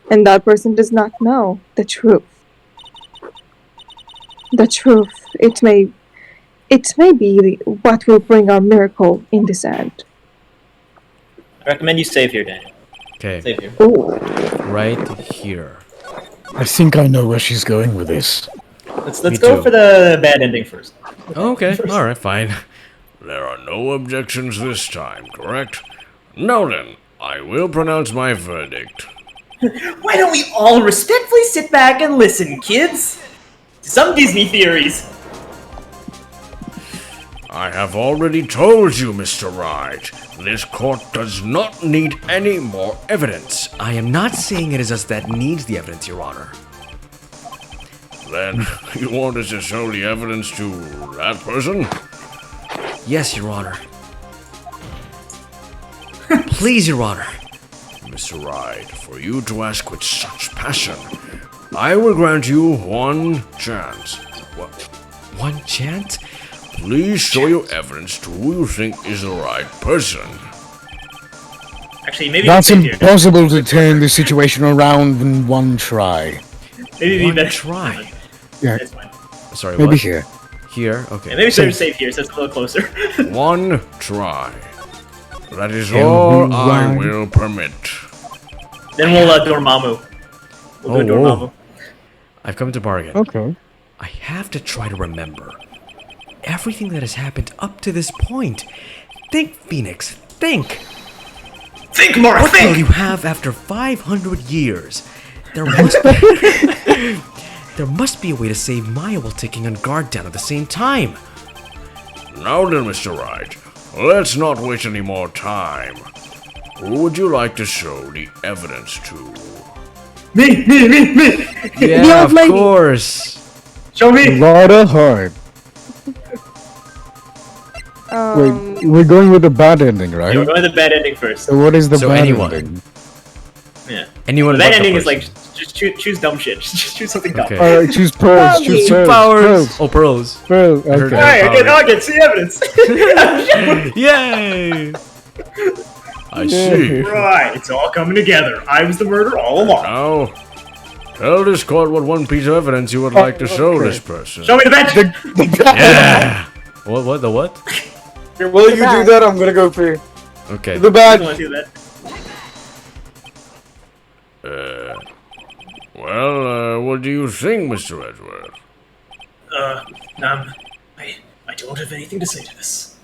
And that person does not know the truth. The truth, it may be what will bring our miracle in this end. I recommend you save here, Daniel. Okay, Save here. Ooh. right here. I think I know where she's going with this. Let's Me go too. for the bad ending first. Okay, alright, fine. There are no objections this time, correct? Now then, I will pronounce my verdict. Why don't we all respectfully sit back and listen, kids? To some Disney theories. I have already told you, Mr. Wright, this court does not need any more evidence. I am not saying it is us that needs the evidence, Your Honor. Then, you want us to show the evidence to that person? Yes, Your Honor. Please, Your Honor. Mr. Wright, for you to ask with such passion, I will grant you one chance. What? One chance? Please show your evidence to who you think is the right person. Actually, maybe That's save here. impossible to turn the situation around in one try. Maybe One better. try. Yeah, It's fine. Sorry, maybe what? here. Here? Okay. Yeah, maybe better save here, so it's a little closer. One try. That is Can all we I run? will permit. Then we'll Dormammu. We'll do Oh, Dormammu. whoa. I've come to bargain. Okay. I have to try to remember everything that has happened up to this point. Think, Phoenix, think! Think more, What will think! you have after 500 years? There must be... there must be a way to save Maya while taking on guard down at the same time. Now then, Mr. Wright, let's not waste any more time. Who would you like to show the evidence to? Me! Yeah, old of lady. course. Show me! Lot of heart. Wait, we're going with the bad ending, Yeah, right? we're going to the bad ending first. So what is the So bad anyone. ending? Yeah. Anyone The but bad the ending is person. like, just choose dumb shit. Just choose something dumb. Okay. Alright, choose pearls, choose pearls. Powers. Oh, pearls. Pearls, heard okay. that. Alright, I can see evidence. Yay! I see. Right, it's all coming together. I was the murderer all along. Now, tell this court what one piece of evidence you would like to show okay. this person. Show me the bench! Yeah. What? The what? While you do that, I'm gonna go for Okay. the I bad. want to see that. What do you think, Mr. Edgeworth? I don't have anything to say to this.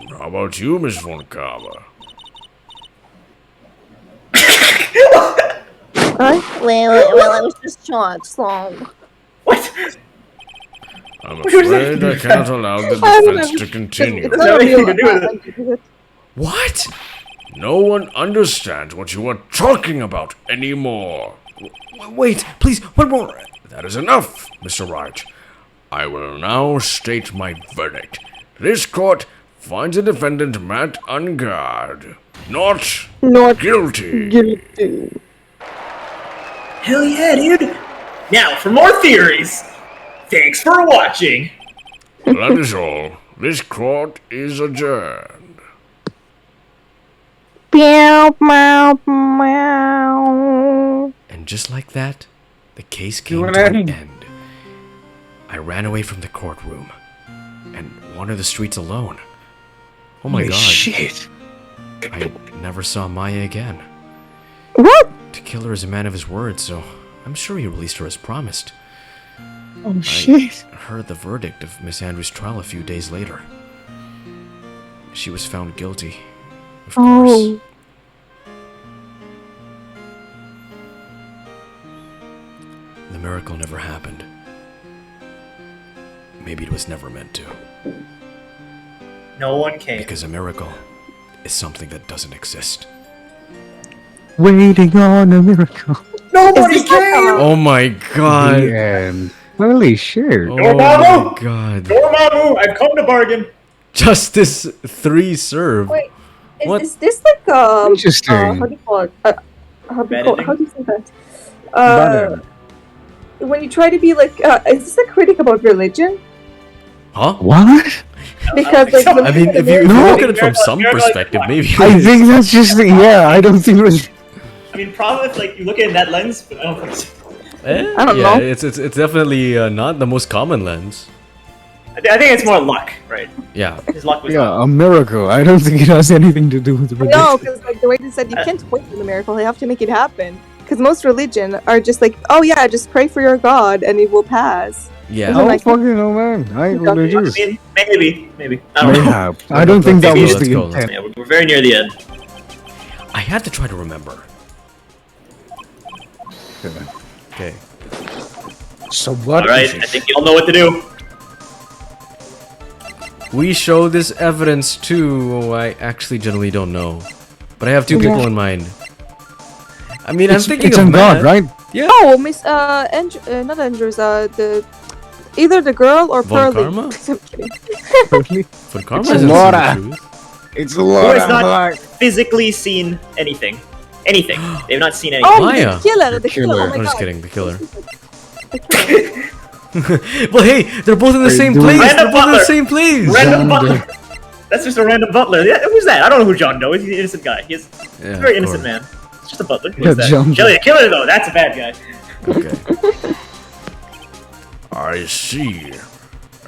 How about you, Miss Von Carver? Well, I was just shot, so... What? I'm What does that afraid I do? cannot allow the I don't defense know. to continue. Doesn't have anything to do with it. What? No one understands what you are talking about anymore. Wait, please, one more. That is enough, Mr. Wright. I will now state my verdict. This court finds the defendant Matt Ungard not Not guilty. guilty. Hell yeah, dude! Now, for more theories, thanks for watching! That is all. This court is adjourned. Meow, meow, meow. And just like that, the case came To an to an end. end. I ran away from the courtroom and wandered the streets alone, Oh my Holy god. shit. I never saw Maya again. What? The killer is a man of his word, so I'm sure he released her as promised. Oh shit. Heard the verdict of Miss Andrews' trial a few days later. She was found guilty, of course. Oh. The miracle never happened. Maybe it was never meant to. No one came. Because a miracle is something that doesn't exist. Waiting on a miracle. Nobody came! Oh my god. The end. Holy shit. Oh Dormammu! my god. Dormammu, I've come to bargain. Justice 3 serve. Wait. What? Is this like Interesting. how do you call it? How do you say that? Banner. When you try to be like, is this a critic about religion? Huh? What? Because like, so. I mean, if you No. look at it from some You're like, perspective, maybe it I is. think that's just yeah. I don't think it was. I mean, probably if like you look at it in that lens, but I don't think so. Eh? I don't yeah, know. it's definitely not the most common lens. I think it's more luck, right? Yeah. His luck was Yeah, a miracle. I don't think it has anything to do with religion. no, because like the way they said, you can't wait for the miracle. You have to make it happen. Because most religion are just like, oh yeah, just pray for your God and it will pass. Yeah. I Isn't don't like- fucking know, man. I ain't I religious. mean, maybe. I don't know. Mayhap. I don't think that Let's was go, the let's go. intent. Yeah, we're very near the end. I had to try to remember. Okay. So what? All right, is it? I think you all know what to do. We show this evidence to. I actually generally don't know, but I have two people in mind. I mean, I'm thinking it's of on Matt. God, right? Yeah. Oh, Miss not Andrews, the either the girl or Von Pearly. Karma? I'm kidding. For karma, It's is the Laura. truth. It's a Who lot has not like physically seen anything? Anything. They've not seen Oh, anything. Maya. the killer, the The killer. Oh killer. my I'm just god. kidding. The killer. The killer. Well, hey, they're both in the Hey, same dude. place. Random They're both in the butler. same place. Random John butler. That's just a random butler. Yeah, who's that? I don't know who John Doe is. He's an innocent guy. He's Yeah, a very of innocent course. man. It's just a butler. Yeah, Who's that? John Doe. Jelly, a killer though. That's a bad guy. Okay. I see.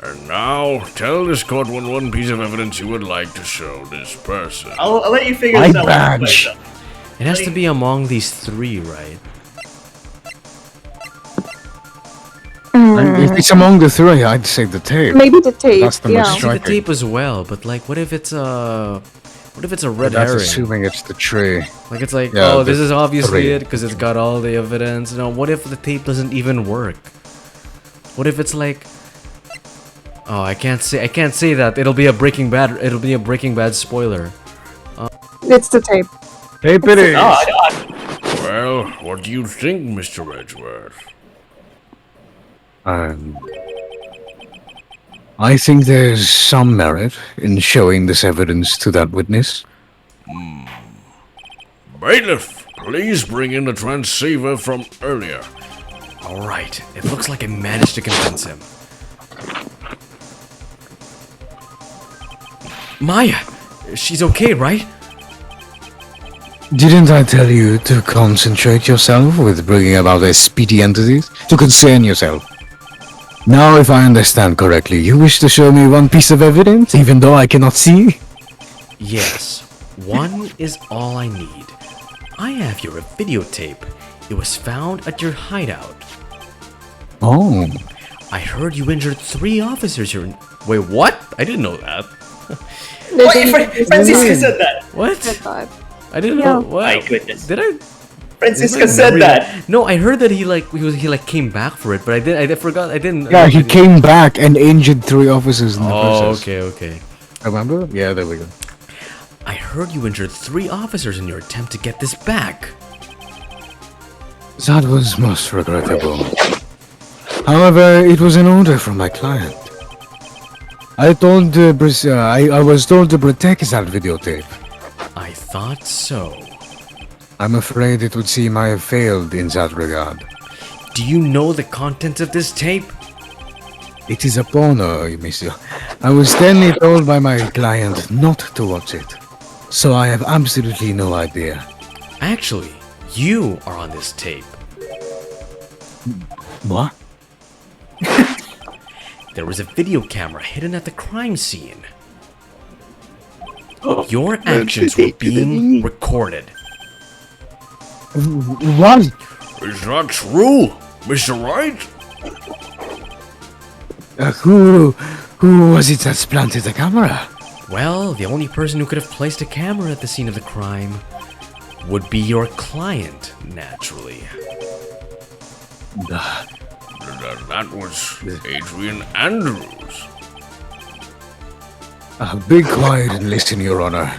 And now, tell this court one piece of evidence you would like to show this person. I'll let you figure My this out. badge. later. It has to be among these three, right? If it's among the three, I'd say the tape. Maybe the tape. That's the yeah. most See the striking. tape as well, but like, what if it's a red That's herring? assuming it's the tree. Like it's like, Yeah, oh, this the is obviously three. it because it's got all the evidence. No, what if the tape doesn't even work? What if it's like, oh, I can't say that. It'll be a Breaking Bad spoiler. It's the tape. Tape it is. Oh, Well, what do you think, Mr. Edgeworth? I think there's some merit in showing this evidence to that witness. Bailiff, please bring in the transceiver from earlier. All right, it looks like I managed to convince him. Maya, she's okay, right? Didn't I tell you to concentrate yourself with bringing about their speedy entities? To concern yourself. Now, if I understand correctly, you wish to show me one piece of evidence, even though I cannot see? Yes, one is all I need. I have your videotape. It was found at your hideout. Oh. I heard you injured 3 officers here. Wait, what? I didn't know that. Francisca said that. What? I didn't Yeah. know. What? My goodness. Did I? Francisca Is my said memory- that. No, I heard that he came back for it, but I forgot. I didn't. Yeah, I he didn't- came back and injured 3 officers in the Oh, process. okay. Remember? Yeah, there we go. I heard you injured 3 officers in your attempt to get this back. That was most regrettable. However, it was an order from my client. I was told to protect that videotape. I thought so. I'm afraid it would seem I have failed in that regard. Do you know the contents of this tape? It is a porno, monsieur. I was sternly told by my client not to watch it. So I have absolutely no idea. Actually, you are on this tape. What? There was a video camera hidden at the crime scene. Your actions were being recorded. What? Is that true, Mr. Wright? Who was it that planted the camera? Well, the only person who could have placed a camera at the scene of the crime would be your client, naturally. That was Adrian Andrews. Be quiet and listen, Your Honor.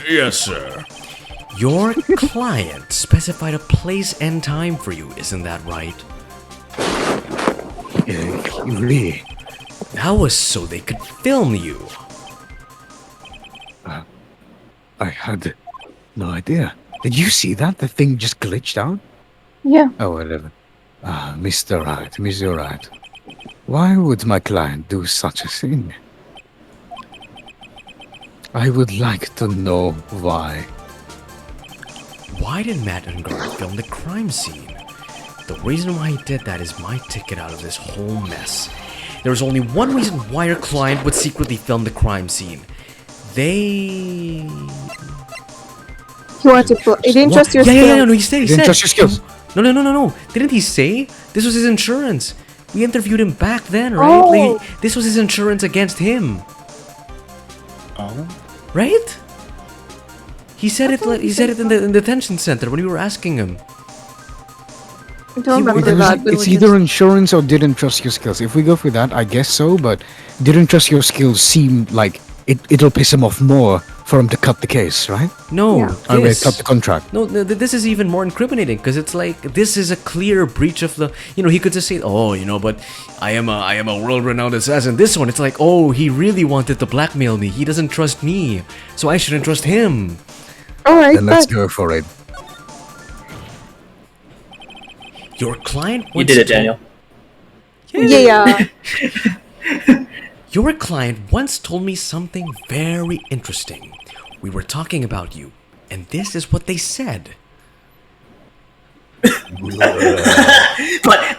Yes, sir. Your client specified a place and time for you, isn't that right? Really? That was so they could film you. I had no idea. Did you see that? The thing just glitched out? Yeah. Oh, whatever. Mr. Wright. Why would my client do such a thing? I would like to know why. Why did Matt Ungard film the crime scene? The reason why he did that is my ticket out of this whole mess. There was only one reason why your client would secretly film the crime scene. He didn't trust your Yeah, skills. no, he said. Didn't trust your skills. No. Didn't he say this was his insurance? We interviewed him back then, right? Oh. Like, this was his insurance against him. Oh. Right? He said it. He said it in the detention center when we were asking him. I don't remember It was- that. But it's either insurance or didn't trust your skills. If we go for that, I guess so, but didn't trust your skills seem like it'll piss him off more for him to cut the case, right? No, Yeah. I mean, cut the contract. No, this is even more incriminating because it's like this is a clear breach of the. He could just say, "Oh, but I am a world-renowned assassin." This one, it's like, "Oh, he really wanted to blackmail me. He doesn't trust me, so I shouldn't trust him." alright, Then let's but go for it. Your client. You did it, Daniel. yeah. Your client once told me something very interesting. We were talking about you, and this is what they said. But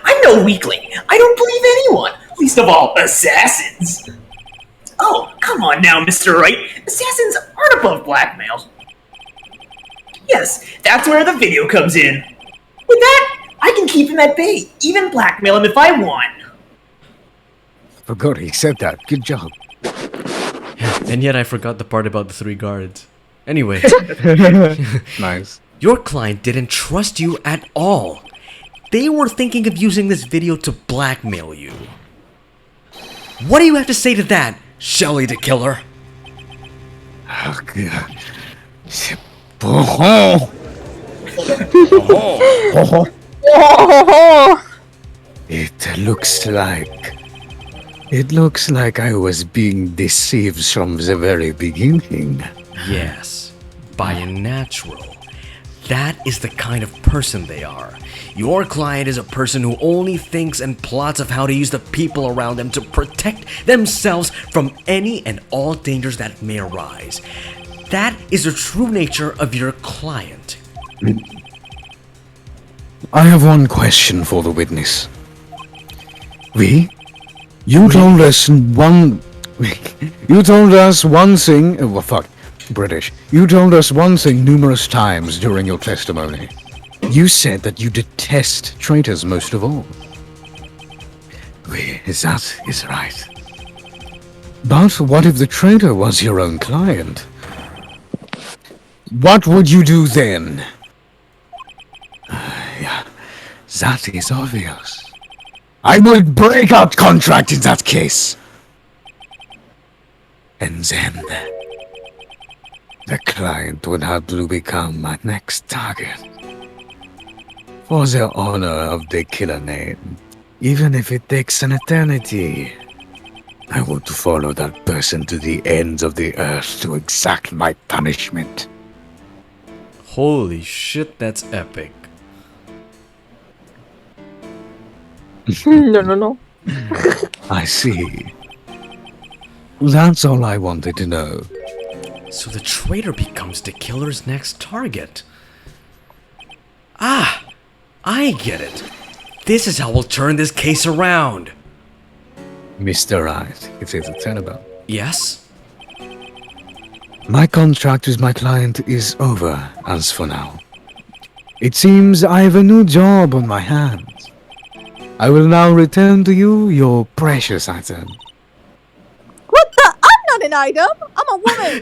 I'm no weakling. I don't believe anyone, least of all assassins. Oh, come on now, Mr. Wright. Assassins aren't above blackmail. Yes, that's where the video comes in. With that, I can keep him at bay, even blackmail him if I want. Forgot he said that. Good job. And yet I forgot the part about the 3 guards. Anyway, Nice. your client didn't trust you at all. They were thinking of using this video to blackmail you. What do you have to say to that, Shelly the Killer? Oh, God. Oh. Oh, It looks like I was being deceived from the very beginning. Yes, by a natural. That is the kind of person they are. Your client is a person who only thinks and plots of how to use the people around them to protect themselves from any and all dangers that may arise. That is the true nature of your client. I have one question for the witness. You told us one thing. Well, fuck, British. You told us one thing numerous times during your testimony. You said that you detest traitors most of all. That is right. But what if the traitor was your own client? What would you do then? Yeah, that is obvious. I would break out contract in that case. And then the client would have to become my next target. For the honor of the killer name, even if it takes an eternity, I want to follow that person to the ends of the earth to exact my punishment. Holy shit, that's epic. no. I see. That's all I wanted to know. So the traitor becomes the killer's next target. Ah, I get it. This is how we'll turn this case around. Mr. Wright, it is a turnabout. Yes? My contract with my client is over as for now. It seems I have a new job on my hands. I will now return to you your precious item. What the? I'm not an item. I'm a woman.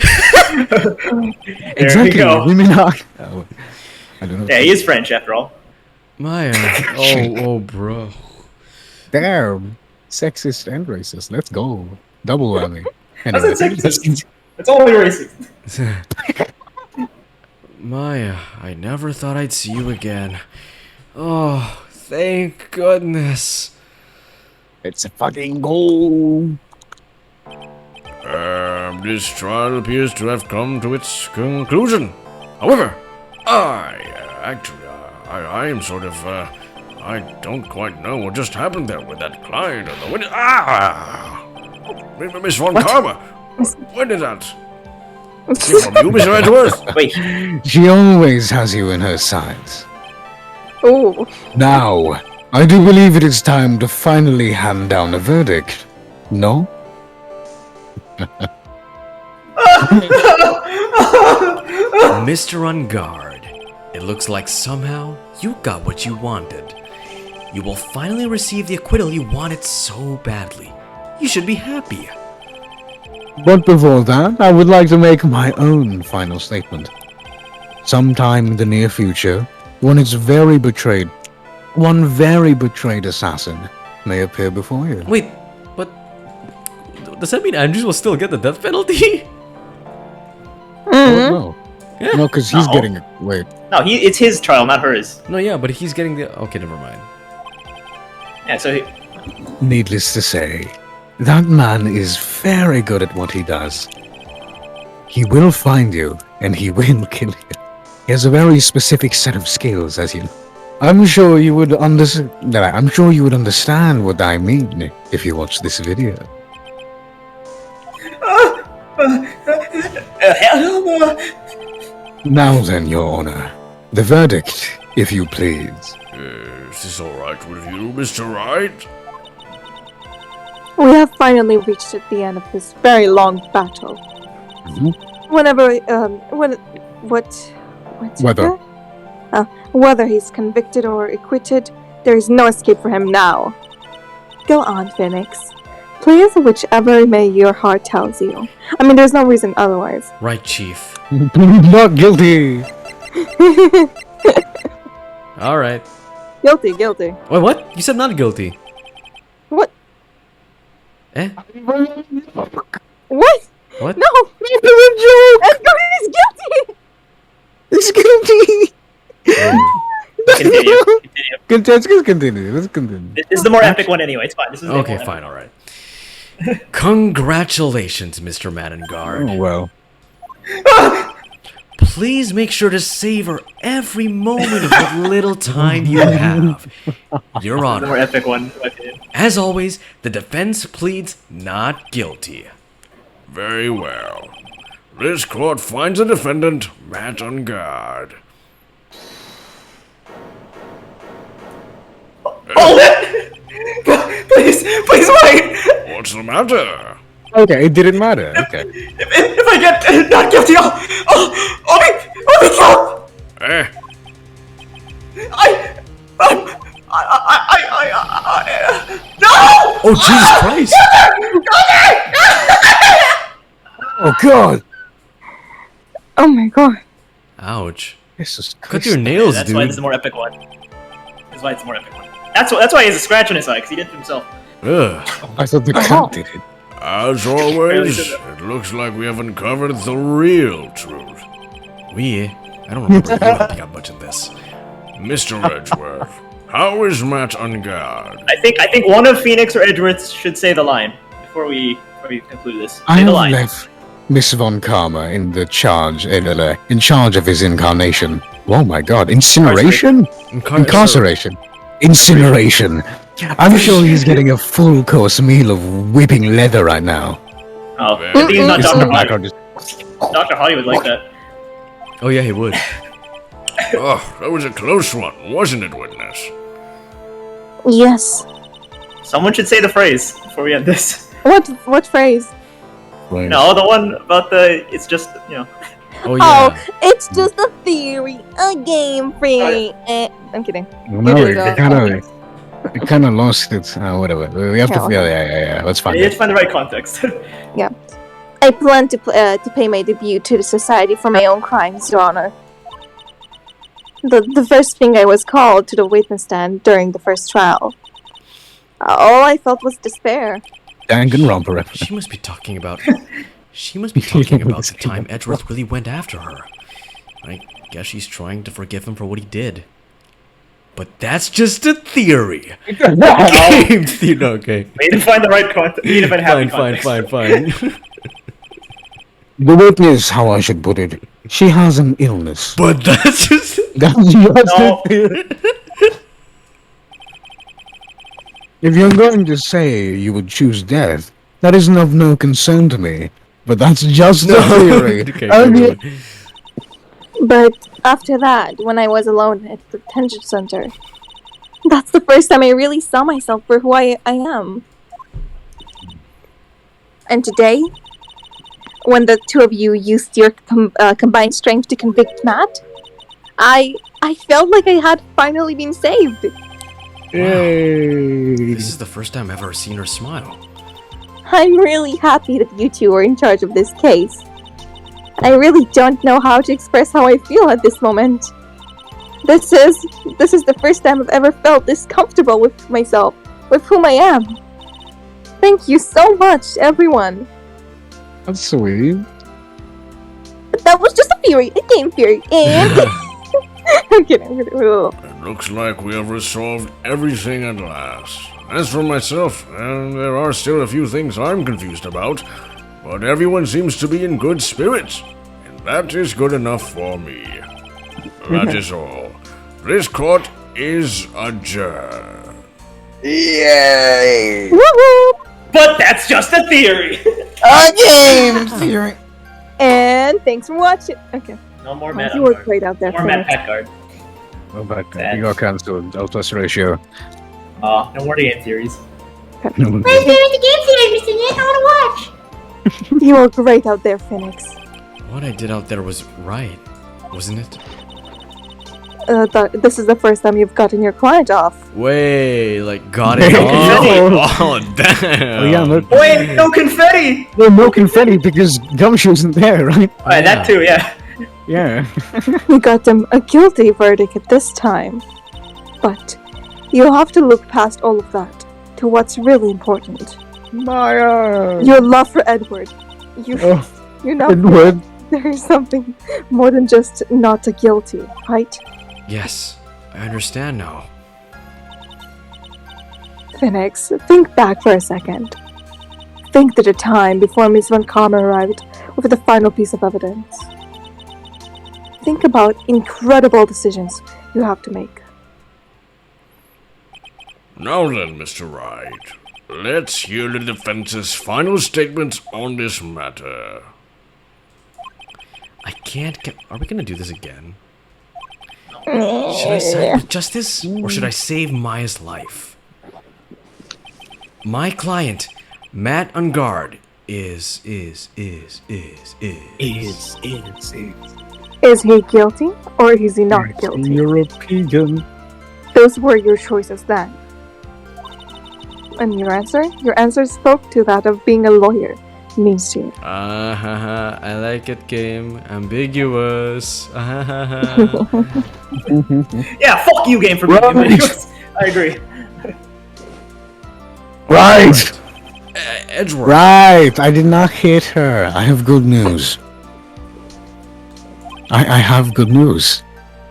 Exactly, go. women are... Oh, I don't know. Yeah, he is French after all. Maya. Oh, bro. Damn. Sexist and racist. Let's go. Double whammy. How's Anyway, that sexist? It's only racist. Maya, I never thought I'd see you again. Oh, thank goodness. it's a fucking goal. This trial appears to have come to its conclusion. However, I am sort of, I don't quite know what just happened there with that client on the window. Miss Von Karma, when did that? Came from you, Mr. Edgeworth? Wait, She always has you in her sights. Ooh. Now, I do believe it is time to finally hand down a verdict. No? Mr. On Guard, it looks like somehow you got what you wanted. You will finally receive the acquittal you wanted so badly. You should be happy. But before that, I would like to make my own final statement. Sometime in the near future, one very betrayed assassin may appear before you. Wait, but does that mean Andrews will still get the death penalty? Oh, no. Yeah. No, because he's No. getting it. Wait. no, it's his trial, not hers. No, yeah, but he's getting the. Okay, never mind. Yeah, so Needless to say, that man is very good at what he does. He will find you, and he will kill you. He has a very specific set of skills, as you know. I'm sure you would understand what I mean if you watch this video. Now then, Your Honor, the verdict, if you please. Is this alright with you, Mr. Wright? We have finally reached at the end of this very long battle. Whether he's convicted or acquitted, there is no escape for him now. Go on, Phoenix. Please, whichever may your heart tells you. I mean, there's no reason otherwise. Right, Chief. Not guilty. All right. Guilty, guilty. Wait, what? You said not guilty. What? Eh? What? What? No! Edgar is guilty! He's guilty. continue. Let's continue. Let's continue. This is the more epic one anyway. It's fine. This is the Okay, more fine, all right. Congratulations, Mr. Man in Guard. Oh well. Please make sure to savor every moment of what little time you have. Your The more Honor, epic one. in my opinion. as always, the defense pleads not guilty. Very well. This court finds the defendant, Matt on guard. Please wait. What's the matter? Okay, it didn't matter. Okay. If I get not guilty, I'll be killed. Eh? No! Oh, Jesus Christ! Oh God. Oh my god. Ouch. Jesus Cut Christ. your nails, That's why this is dude. the more epic one. That's why it's the more epic one. That's why he has a scratch on his eye, because he did it himself. Ugh. I thought the cat did it. As always, it looks like we have uncovered the real truth. I don't remember you helping out much in this. Mr. Edgeworth, how is Matt on guard? I think one of Phoenix or Edgeworth should say the line before we conclude this. I Say the have line. left Miss Von Karma in charge of his incarnation. Oh my God, incineration? Incarceration. Incineration. I'm sure he's getting a full course meal of whipping leather right now. Oh, I think he's not It's Dr. in the Holly. background, Dr. Holly would like that. Oh, yeah, he would. Oh, that was a close one, wasn't it, witness? Yes. Someone should say the phrase before we end this. What phrase? Right. No, the one about it's just, Oh yeah. Oh, it's just a theory, a game free. I'm kidding. No, You're it just, kind of lost it. Whatever. We have to. Yeah. Yeah. Let's find you have to it. find the right context. I plan to pay my debut to the society for my own crimes, Your Honor. The first thing I was called to the witness stand during the first trial. All I felt was despair. Danganronpa. She must be talking about. She must be talking about the time Edgeworth really went after her. I guess she's trying to forgive him for what he did. But that's just a theory. Game theory. Okay. We need to find the right context. We need to find happy Fine. context. The witness, how I should put it, she has an illness. But that's just. That's just No. a theory. If you're going to say you would choose death, that isn't of no concern to me. But that's just a theory. Okay, Okay. But after that, when I was alone at the detention center, that's the first time I really saw myself for who I am. And today, when the two of you used your combined strength to convict Matt, I felt like I had finally been saved. Yay. This is the first time I've ever seen her smile. I'm really happy that you two are in charge of this case. I really don't know how to express how I feel at this moment. This is the first time I've ever felt this comfortable with myself, with whom I am. Thank you so much, everyone. That's sweet. But that was just a theory, a game theory, and I'm kidding. It looks like we have resolved everything at last. As for myself, there are still a few things I'm confused about, but everyone seems to be in good spirits, and that is good enough for me. That is all. This court is adjourned. Yay! Woo-hoo! But that's just a theory. A game theory. And thanks for watching. Okay, No more Matt. you were great out there. More Matt Phoenix. Packard. Oh, but you got cancelled. L+ ratio. No more game theories. Where's there in the game theory, Mr. Nick? I want to watch. You were great out there, Phoenix. What I did out there was right, wasn't it? This is the first time you've gotten your client off. Wait, like got it No. off? Oh damn! Oh, yeah, look. Wait, no confetti! No confetti because Gumshoe isn't there, right? Alright, that too, yeah. Yeah. You got them a guilty verdict at this time. But you have to look past all of that to what's really important. Maya. Your love for Edward. You know Edward. there is something more than just not a guilty, right? Yes, I understand now. Phoenix, think back for a second. Think to the time before Miss Van Kammer arrived with the final piece of evidence. Think about incredible decisions you have to make. Now then, Mr. Wright, let's hear the defense's final statements on this matter. I can't get. Are we gonna do this again? Should I side with justice or should I save Maya's life? My client, Matt Ungard, is. Is he guilty or is he not guilty? European. Those were your choices then. And your answer? Your answer spoke to that of being a lawyer means to you. I like it, game. Ambiguous. Yeah, fuck you, game for being ambiguous. I agree. Right. Edgeworth. Right. I did not hit her. I have good news. I have good news.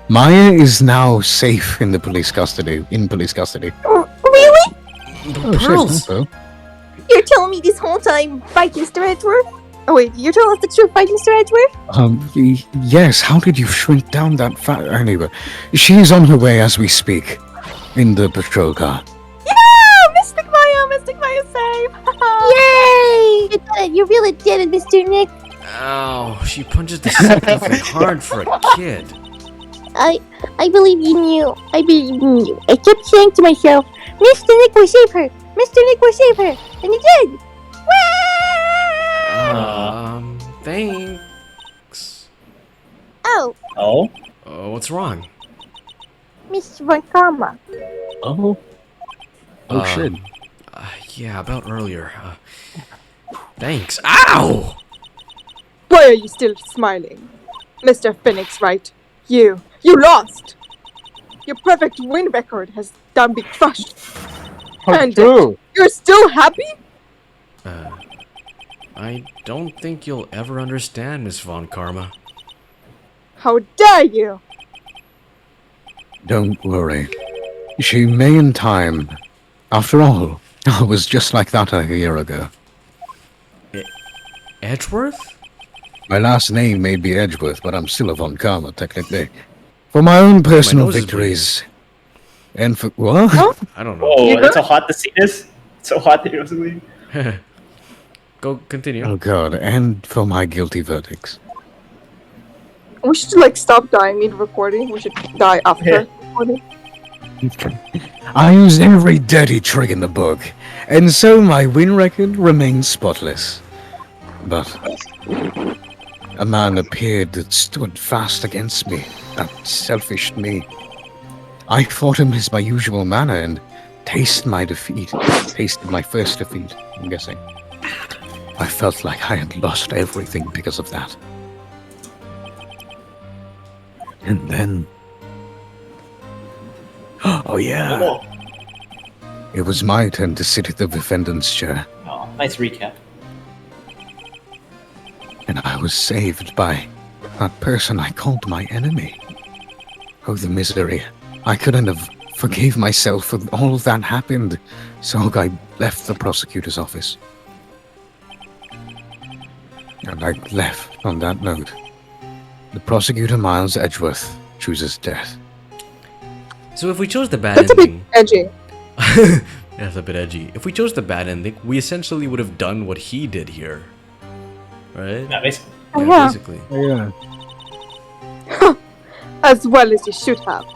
Maya is now safe in the police custody. Really? Oh, Pearls. shit. Oh. You're telling me this whole time, fight Mr. Edgeworth? Oh wait, you're telling us the truth, fight Mr. Edgeworth? Yes. How did you shrink down that fat? Anyway, she is on her way as we speak, in the patrol car. Yeah! Mystic Maya's safe! Yay! You did it. You really did it, Mr. Nick. Ow, she punches deceptively hard for a kid. I believe in you. I believe in you. I kept saying to myself, Mr. Nick will save her. Mr. Nick will save her. And he did. What's wrong? Miss Von Karma. Oh. Oh, shit. Yeah, about earlier. Thanks. Ow! Why are you still smiling? Mr. Phoenix Wright, you lost! Your perfect win record has done been crushed. And true. you're still happy? I don't think you'll ever understand, Miss Von Karma. How dare you! Don't worry. She may in time. After all, I was just like that a year ago. Edgeworth? My last name may be Edgeworth, but I'm still a Von Karma, technically. For my own personal nose is victories. And for... What? I don't know. Oh, that's how hot the scene is. It's so hot that you're bleeding. Go continue. Oh god, and for my guilty verdicts. We should like stop dying mid-recording. We should die after recording. I used every dirty trick in the book, and so my win record remains spotless. But a man appeared that stood fast against me, that selfish me. I fought him as my usual manner and tasted my first defeat, I'm guessing. I felt like I had lost everything because of that. And then... Oh yeah! It was my turn to sit at the defendant's chair. Oh, nice recap. And I was saved by that person I called my enemy. Oh, the misery. I couldn't have forgave myself for all that happened, so I left the prosecutor's office. And I left on that note. The prosecutor, Miles Edgeworth, chooses death. So if we chose the bad That's a bit ending... edgy. That's a bit edgy. If we chose the bad ending, we essentially would have done what he did here. Right? Yeah, basically. Yeah. Basically. Yeah. As well as you should have.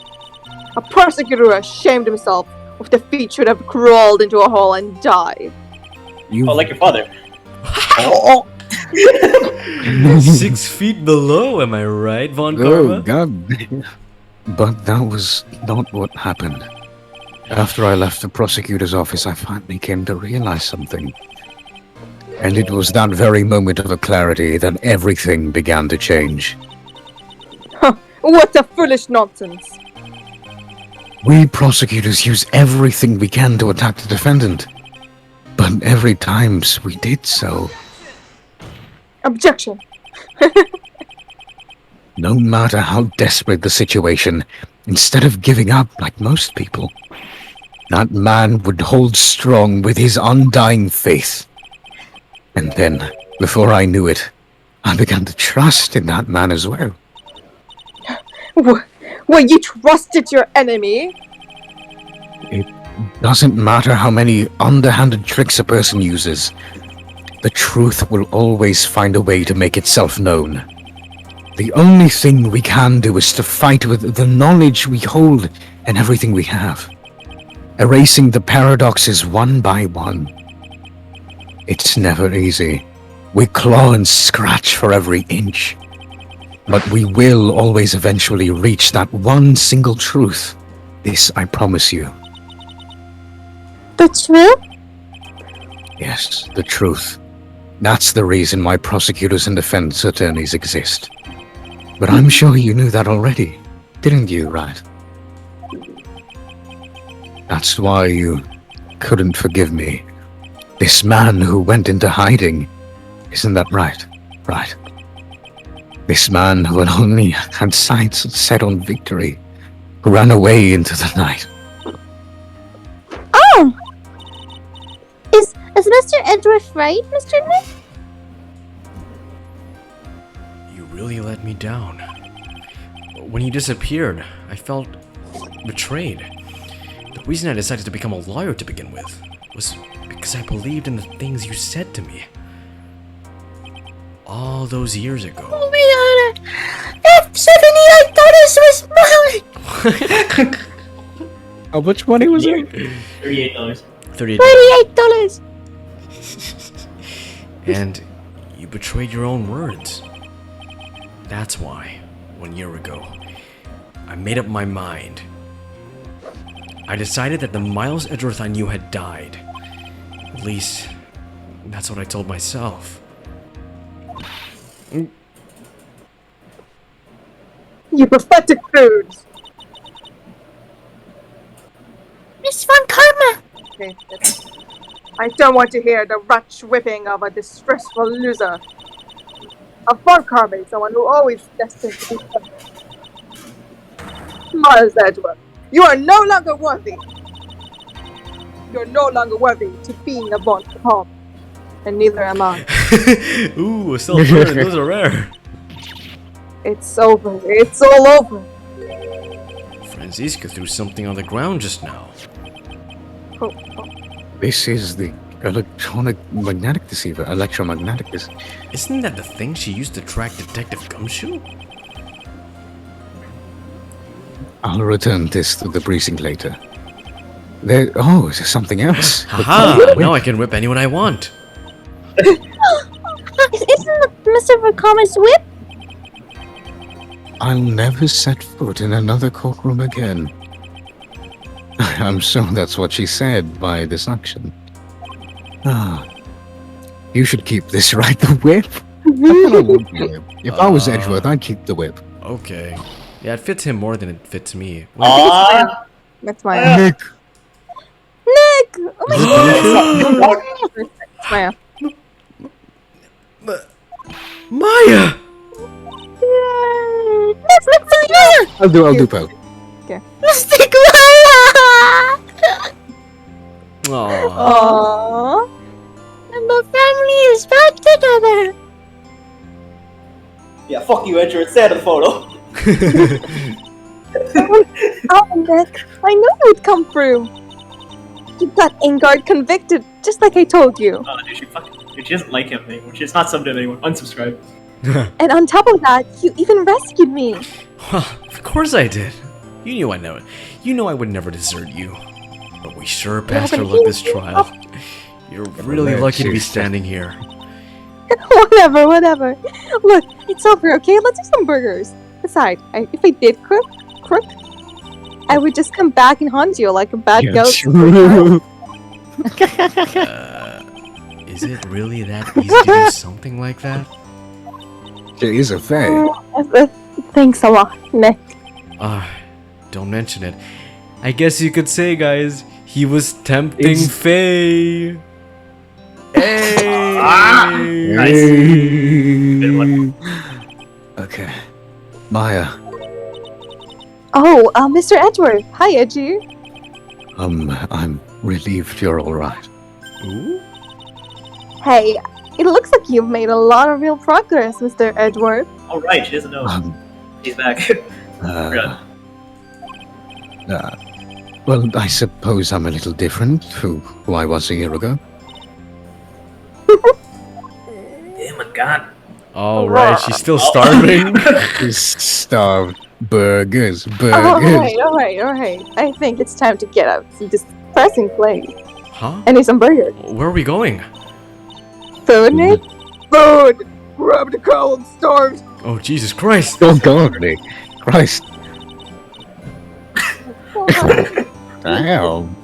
A prosecutor who ashamed himself of defeat should have crawled into a hole and died. You... Oh, like your father. 6 feet below, am I right, Von Karma? Oh, God. But that was not what happened. After I left the prosecutor's office, I finally came to realize something. And it was that very moment of clarity that everything began to change. What a foolish nonsense. We prosecutors use everything we can to attack the defendant. But every time we did so, Objection. no matter how desperate the situation, instead of giving up like most people, that man would hold strong with his undying faith. And then, before I knew it, I began to trust in that man as well. Well, you trusted your enemy? It doesn't matter how many underhanded tricks a person uses. The truth will always find a way to make itself known. The only thing we can do is to fight with the knowledge we hold and everything we have, erasing the paradoxes one by one. It's never easy. We claw and scratch for every inch. But we will always eventually reach that one single truth. This I promise you. The truth? Yes, the truth. That's the reason why prosecutors and defense attorneys exist. But I'm sure you knew that already, didn't you, Wright? That's why you couldn't forgive me. This man who went into hiding. Isn't that right? Right. This man who had only had sights set on victory, who ran away into the night. Oh! Is Mr. Edgeworth right, Mr. Nick? You really let me down. When you disappeared, I felt betrayed. The reason I decided to become a lawyer to begin with was because I believed in the things you said to me. All those years ago. Oh my god! That $78 was mine! How much money was it? $38. $38! And you betrayed your own words. That's why, 1 year ago, I made up my mind. I decided that the Miles Edgeworth I knew had died. At least, that's what I told myself. You pathetic fools! Miss Von Karma! Okay, I don't want to hear the rash whipping of a distressful loser. A Von Karma is someone who always destined to be punished. Miles Edgeworth, you are no longer worthy. You're no longer worthy to being a Von Karma. And neither am I. Ooh, a silver burn. Those are rare. It's over. It's all over. Franziska threw something on the ground just now. Oh. This is the electromagnetic deceiver. Isn't that the thing she used to track Detective Gumshoe? I'll return this to the precinct later. Is there something else? Haha! Now I can whip anyone I want. Isn't Mr. Von Karma's whip? I'll never set foot in another courtroom again. I'm sure that's what she said by this action. You should keep this, right? The whip? If I was Edgeworth, I'd keep the whip. Okay. Yeah, it fits him more than it fits me. That's my Nick! Nick! Oh my god! Maya. Maya! I'll do both. Mystic Maya! Aww. Aww. And the family is back together. Yeah, fuck you, Edgeworth. Stay out of the photo. Oh, Nick, I knew you would come through. You got Ingard convicted, just like I told you. Oh, dude, she doesn't like him anymore. She's not subbed in anymore. Unsubscribe. And on top of that, you even rescued me. Well, of course I did. You knew I know it. You know I would never desert you. But we sure passed our luck this trial. You're really lucky to be standing here. Whatever. Look, it's over, okay? Let's do some burgers. Besides, if I did crook, I would just come back and haunt you like a bad ghost. Is it really that easy to do something like that? It is a fair. Thanks a lot, Nick. Don't mention it. I guess you could say, guys, he was tempting Faye. Hey! Nice. Good one. Okay. Maya. Oh, Mr. Edgeworth. Hi, Edgy. I'm relieved you're alright. Ooh? Hey, it looks like you've made a lot of real progress, Mr. Edgeworth. Oh, right. She doesn't know. He's back. Well, I suppose I'm a little different to who I was a year ago. Oh my god. Oh, right. She's still starving. Starved. Burgers. Alright. I think it's time to get out some depressing place. Huh? I need some burgers. Where are we going? Food, Nick? Food! Grab the cold, starved! Oh, Jesus Christ. Oh, God, Nick. Christ. Damn.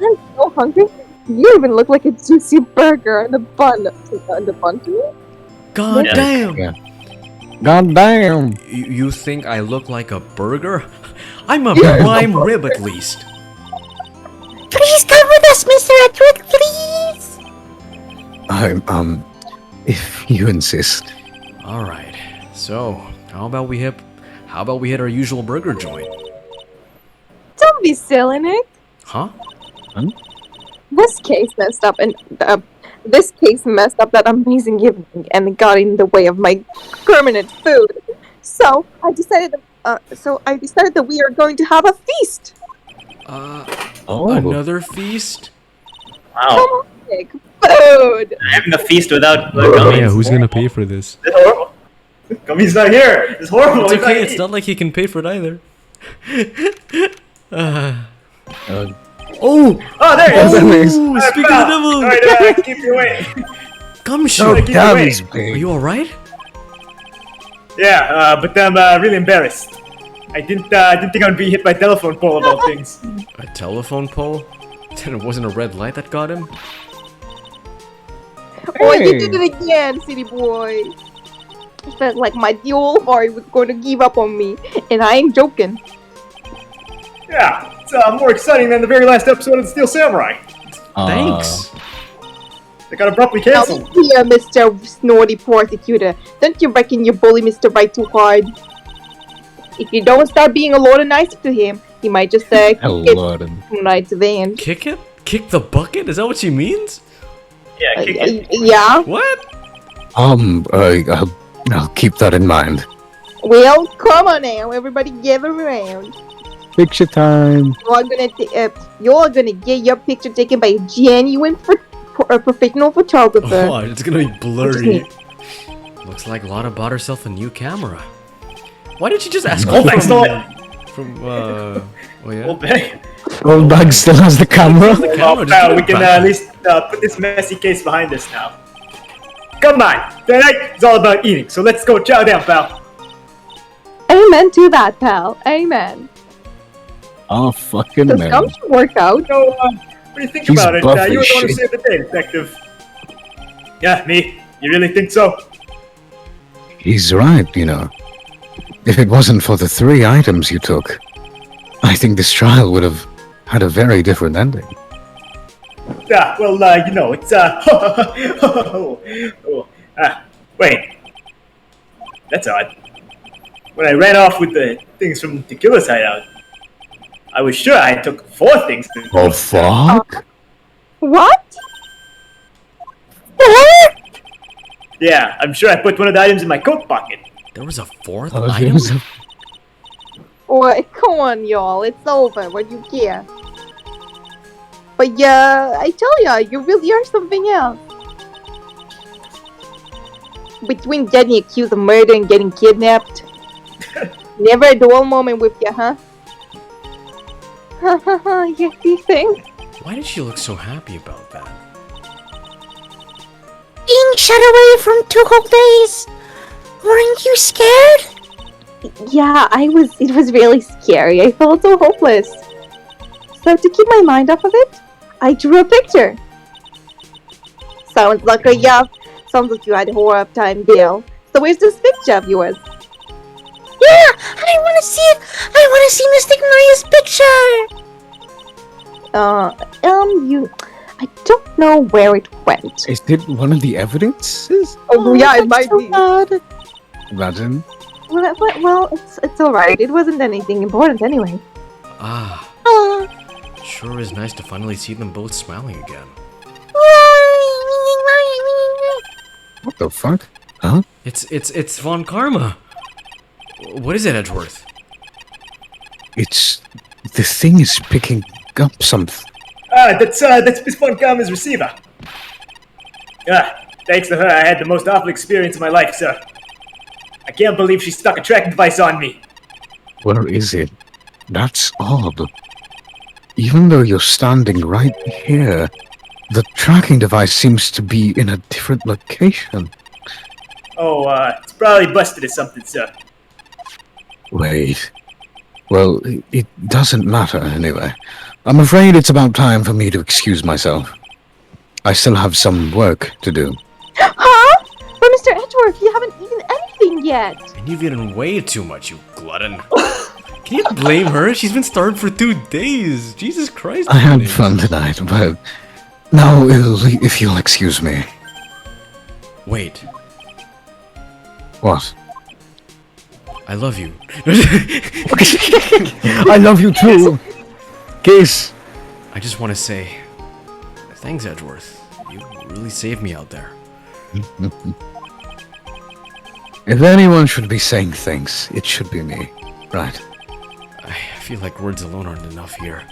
I'm so hungry. You even look like a juicy burger in the bun. In the bun to me? God Yeah. damn. Yeah. God damn. You think I look like a burger? I'm a prime rib at least. Please come with us, Mr. Edgeworth, please! If you insist. Alright. So, how about we hit our usual burger joint? Don't be silly, Nick. Huh? This case messed up that amazing evening and got in the way of my permanent food. So I decided that we are going to have a feast. Another feast? Come Wow. on, Nick. Food. Having a feast without Oh, gummies. yeah, who's gonna pay for this? It's horrible. Gummy's not here. It's horrible. It's He's okay, not it's not like he can pay for it either. Oh, there he is. Ooh, speak of the devil! Alright, keep your weight. Gumshoe! Keep your weight. Are you alright? Yeah, but I'm really embarrassed. I didn't think I'd be hit by a telephone pole of all things. A telephone pole? Then it wasn't a red light that got him? Oh, you did it again, city boy. It felt like my dual heart was going to give up on me, and I ain't joking. Yeah, it's more exciting than the very last episode of the Steel Samurai. Thanks. They got abruptly Now, canceled. here, Mr. Snorty Prosecutor, don't you reckon you bully Mr. Wright too hard? If you don't start being a lot nicer to him, he might just get right to the end. Kick it? Kick the bucket? Is that what she means? Yeah, kick it. Yeah. What? I'll keep that in mind. Well, come on now, everybody gather around. Picture time. You're gonna get your picture taken by a genuine professional photographer. Oh, it's gonna be blurry. Looks like Lana bought herself a new camera. Why did she just ask Old bag still. oh yeah? Old bag. Old bag still has the camera. The Well, camera just pal, put we it can back. at least put this messy case behind us now. Come on, tonight is all about eating, so let's go chow down, pal. Amen to that, pal. Amen. Oh, fucking The man. scum should work out. So, what do you think He's about it? buff You were as the one who shit. saved the day, detective. Yeah, me. You really think so? He's right, you know. If it wasn't for the 3 items you took, I think this trial would have had a very different ending. Yeah, well, you know, it's, wait. That's odd. When I ran off with the things from Tequila's hideout, I was sure I took 4 things. Oh, fuck? What? Yeah, I'm sure I put one of the items in my coat pocket. There was a fourth Oh, item? there's a- Well, come on, y'all. It's over. What do you care? But yeah, I tell ya, you really are something else. Between getting accused of murder and getting kidnapped, never a dull moment with you, huh? You think? Why did she look so happy about that? Being shut away from 2 whole days. Weren't you scared? Yeah, it was really scary. I felt so hopeless. So to keep my mind off of it, I drew a picture. Sounds like a sounds like you had a horror time deal. So where's this picture of yours? Yeah, I want to see it. I want to see Mystic Maria's picture. I don't know where it went. Is it one of the evidences? Oh, yeah, it that's might so be. bad. Imagine. Well, it's alright. It wasn't anything important anyway. Ah, sure is nice to finally see them both smiling again. What the fuck? Huh? It's Von Karma. What is it, Edgeworth? It's... The thing is picking up something. That's Miss Von Karma's receiver. Thanks to her, I had the most awful experience of my life, sir. I can't believe she stuck a tracking device on me. Where is it? That's odd. Even though you're standing right here, the tracking device seems to be in a different location. Oh, it's probably busted or something, sir. Wait. Well, it doesn't matter anyway. I'm afraid it's about time for me to excuse myself. I still have some work to do. Huh? But Mr. Edgeworth, you haven't eaten anything yet. And you've eaten way too much, you glutton. Can you blame her? She's been starved for 2 days. Jesus Christ. I had Phoenix. fun tonight, but now if you'll excuse me. Wait, What? I love you. I love you too. Kiss. I just want to say, thanks, Edgeworth. You really saved me out there. If anyone should be saying thanks, it should be me. Right. I feel like words alone aren't enough here.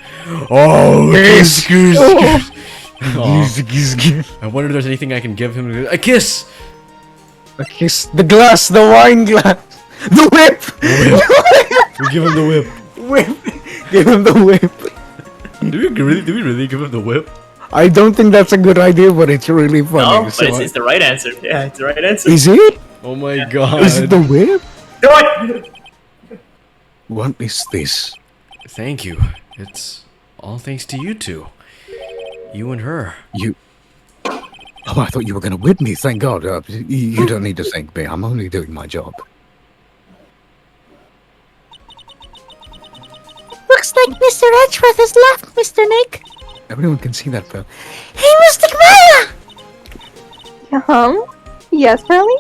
Oh, kiss, kiss, kiss. Aw. I wonder if there's anything I can give him. A kiss. A kiss. The glass. The wine glass. The whip. We give him the whip. Whip. Give him the whip. Do we really give him the whip? I don't think that's a good idea, but it's really funny. No, so but it's the right answer. Yeah, it's the right answer. Is it? Oh my god. Is it the whip? Do it! What is this? Thank you. It's all thanks to you two. You and her. You... Oh, I thought you were going to whip me. Thank God. You don't need to thank me. I'm only doing my job. Looks like Mr. Edgeworth has left, Mr. Nick. Everyone can see that, Phil. Hey, Mr. Kamala! Yes, Pearly?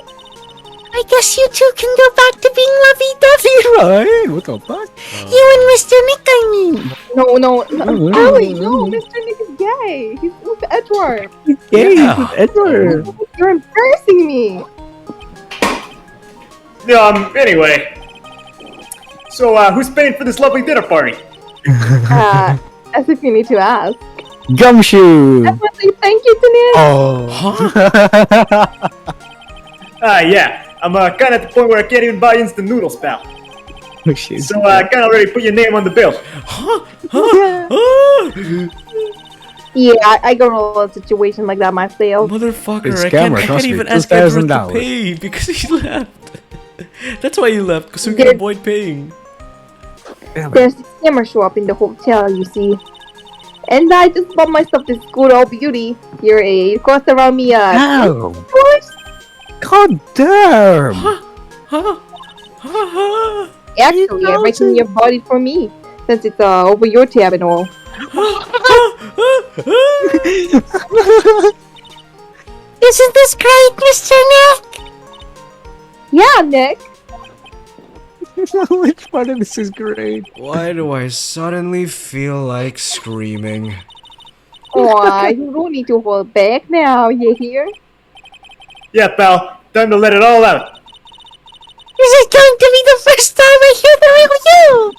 I guess you two can go back to being lovey-dovey. Right? What the fuck? You and Mr. Nick, I mean. No, Pearly, no, Mr. Nick is gay. He's with Edward. Yeah. Edward. You're embarrassing me. Anyway. So, who's paying for this lovely dinner party? As if you need to ask. Gumshoe. I want to say thank you to Nick. Oh. Yeah. I'm kind of at the point where I can't even buy instant noodles, pal. So, kind of already put your name on the bill. Yeah, I go roll a situation like that myself. Motherfucker, This I camera can't cost me even ask Edward to $2,000. pay because he left. That's why he left, because we can avoid paying. There's a scammer show up in the hotel, you see. And I just bought myself this good old beauty. Here, it cost around me, Ow. $2. God damn. Actually, I'm making your body for me, since it's over your tab and all. Isn't this great, Mr. Nick? Yeah, Nick. Which part of this is great? Why do I suddenly feel like screaming? Aw, you don't need to hold back now, you hear? Yeah, pal. Time to let it all out. This is going to be the first time I hear the real you.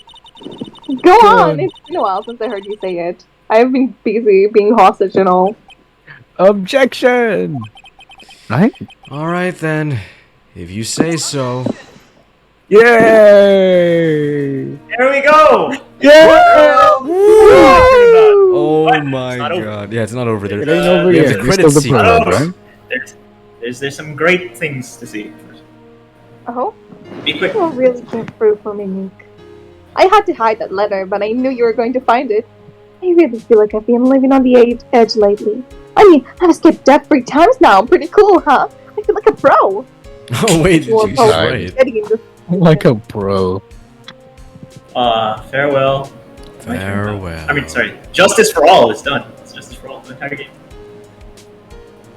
Go on, it's been a while since I heard you say it. I've been busy being hostage and all. Objection. Right? Alright then, if you say so. Yay! Here we go. Yeah! Oh What? my It's not over. god. Yeah, it's not over there. It ain't over We have yet. the It's credits still the scene. prologue, right? There's some great things to see. Oh? Be quick. You really came through for me, Nick. I had to hide that letter, but I knew you were going to find it. I really feel like I've been living on the edge lately. I mean, I've escaped death 3 times now. Pretty cool, huh? I feel like a pro. Oh wait, Well, she's oh, right. getting in this- Like a pro. Farewell. Farewell. I mean, sorry. Justice for all is done. It's justice for all. The entire game.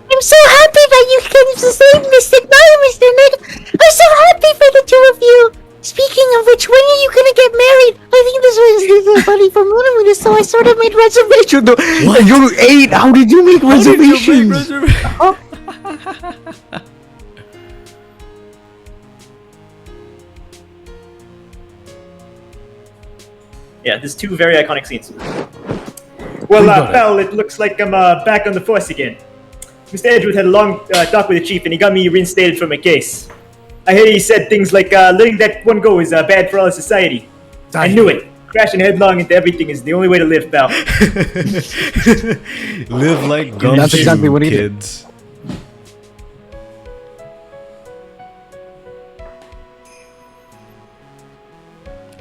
I'm so happy that you came to save Mr. Mr. Nick. I'm so happy for the two of you. Speaking of which, when are you gonna get married? I think this was funny for Moon, so I sort of made reservations. What? You ate? How did you make reservations? Yeah, there's 2 very iconic scenes. Well, pal, it looks like I'm back on the force again. Mr. Edgeworth had a long talk with the chief, and he got me reinstated from my case. I heard he said things like, letting that one go is bad for all of society. I knew it. Crashing headlong into everything is the only way to live, pal. Live like That's gumshoe, exactly what he did. kids.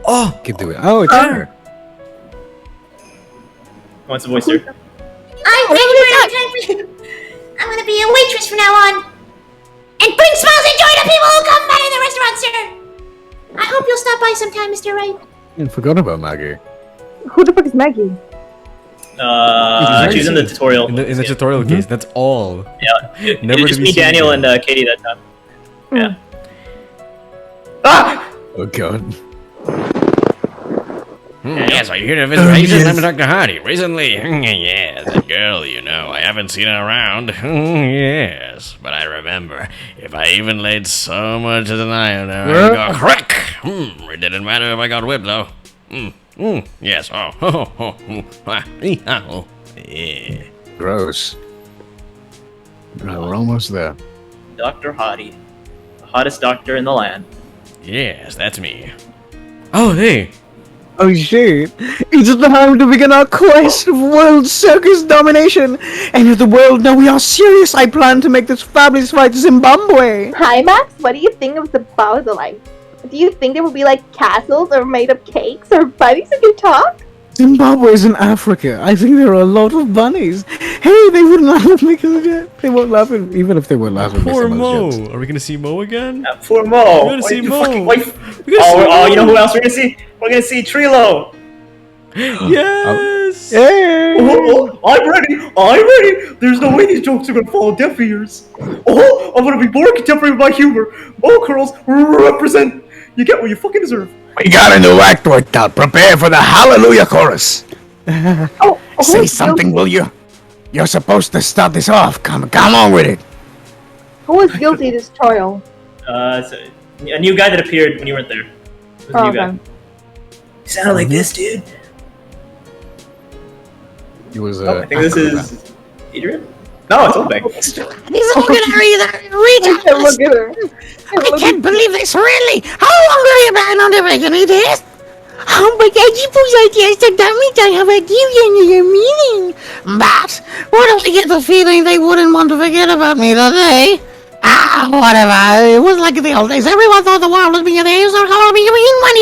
Oh! Can do it. Oh, it's her. Wants a voice here. I'm gonna be a waitress from now on. And bring smiles and joy to people who come by in the restaurant, sir. I hope you'll stop by sometime, Mr. Wright. I forgot about Maggie. Who the fuck is Maggie? She's in the tutorial. In the tutorial case, that's all. Yeah. Never It's to just be me, seen Daniel, again. and Katie that time. Yeah. Ah! Oh god. Yes, are you here to visit Raisin? I'm Dr. Hardy. Recently, yes, that girl, you know, I haven't seen her around. Yes, but I remember, if I even laid so much as an eye on her, I'd go crack. It didn't matter if I got whipped, though. Yes, yeah. Gross. Right, we're almost there. Dr. Hardy. The hottest doctor in the land. Yes, that's me. Oh, hey! Oh shit! It's time to begin our quest of world circus domination! And if the world know we are serious, I plan to make this fabulous fight Zimbabwe! Hi, Max. What do you think of the Bowser light? Do you think there will be like castles or made of cakes or bunnies who can talk? Zimbabwe is in Africa. I think there are a lot of bunnies. Hey, they wouldn't laugh at me they won't laugh at even if they were laughing at me. Poor Mo. Are we gonna see Mo again? Poor Mo. We're gonna see Mo. Oh, you know who else we're gonna see? We're gonna see Trilo. Yes. Hey. Oh, I'm ready. There's no way these jokes are gonna fall on deaf ears. Oh, I'm gonna be more contemporary with my humor. Mo curls represent. You get what you fucking deserve. We got a new act worked out. Prepare for the Hallelujah chorus. Say something, will you? You're supposed to start this off. Come on with it. Who was guilty of this trial? So, a new guy that appeared when you weren't there. It was a new guy. You sounded like this, dude. He was. I think this is Adrian. No, it's Olbeck. He's looking at her either. Look at her. I can't believe this, really. How long have you been on the regular this? Oh, but I suppose I guess that means I have a deviant meaning. But what if I get the feeling they wouldn't want to forget about me today? Ah, whatever. It was like the old days. Everyone thought the world was being an ace or called me in money.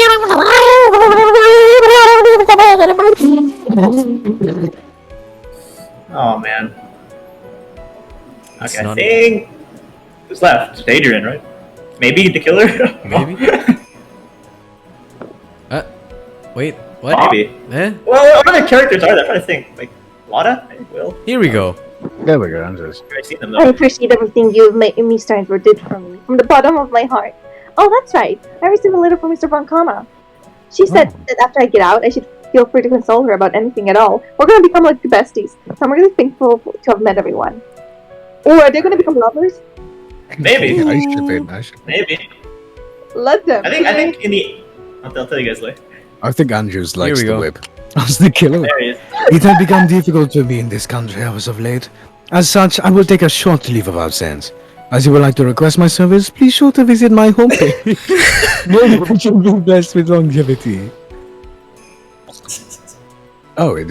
Oh man. Okay, I think who's left? Adrian, right? Maybe the killer. Maybe. Wait. What? Maybe. Eh? Well, what other characters are there? I'm trying to think. Like Lada, I think Will. Here we go. There we go. I'm just. I've seen them I though. appreciate everything you've made Miss Steinford did for me, from the bottom of my heart. Oh, that's right. I received a letter from Mr. Von Kama. She said that after I get out, I should feel free to console her about anything at all. We're going to become like the besties, so I'm really thankful to have met everyone. Or are they going to become lovers? Maybe. I should. Maybe. Let them. I think in the. I'll tell you guys later. I think Andrews likes we the go. whip. As the killer. There he is. It had become difficult to be in this country as of late. As such, I will take a short leave of absence. As you would like to request my service, please sure to visit my homepage. No, which will be blessed with longevity. Oh, it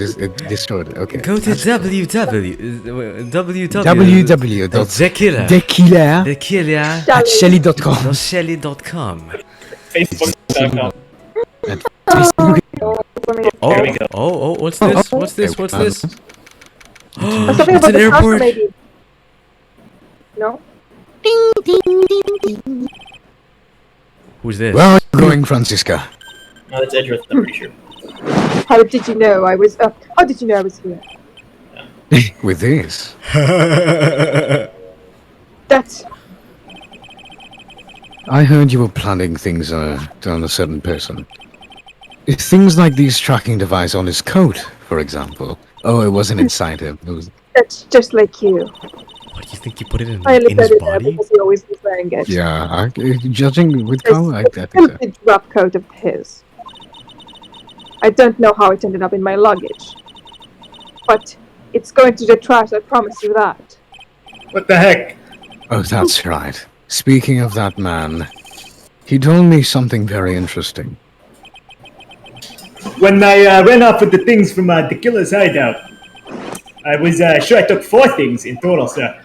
destroyed it. Okay. Go to www. www.dekiller@shelly.com. Facebook.com. Oh, we go. oh, what's this? What's this? Something It's about an the castle, airport. maybe. No? Ding, ding, ding, ding. Who's this? Where are you going, Francisca? No, that's Edgeworth, I'm pretty sure. How did you know I was how did you know I was here? With this. That's I heard you were planning things on a certain person. Things like these tracking device on his coat, for example. Oh, it wasn't inside him. It was. that's just like you. What do you think you put it in I only his put it there body? because he always was wearing it. Yeah, judging with It's color, I a think so. filthy drop coat of his. I don't know how it ended up in my luggage. But it's going to the trash, I promise you that. What the heck? Oh, that's right. Speaking of that man, he told me something very interesting. When I ran off with the things from the killer's hideout, I was sure I took 4 things in total, sir.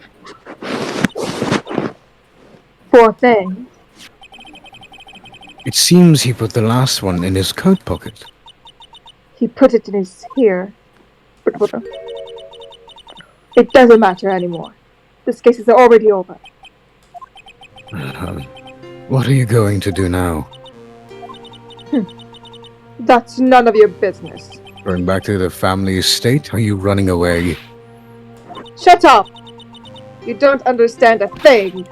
Poor thing. It seems he put the last one in his coat pocket. He put it in his here. It doesn't matter anymore. This case is already over. What are you going to do now? That's none of your business. Going back to the family estate? Are you running away? Shut up! You don't understand a thing.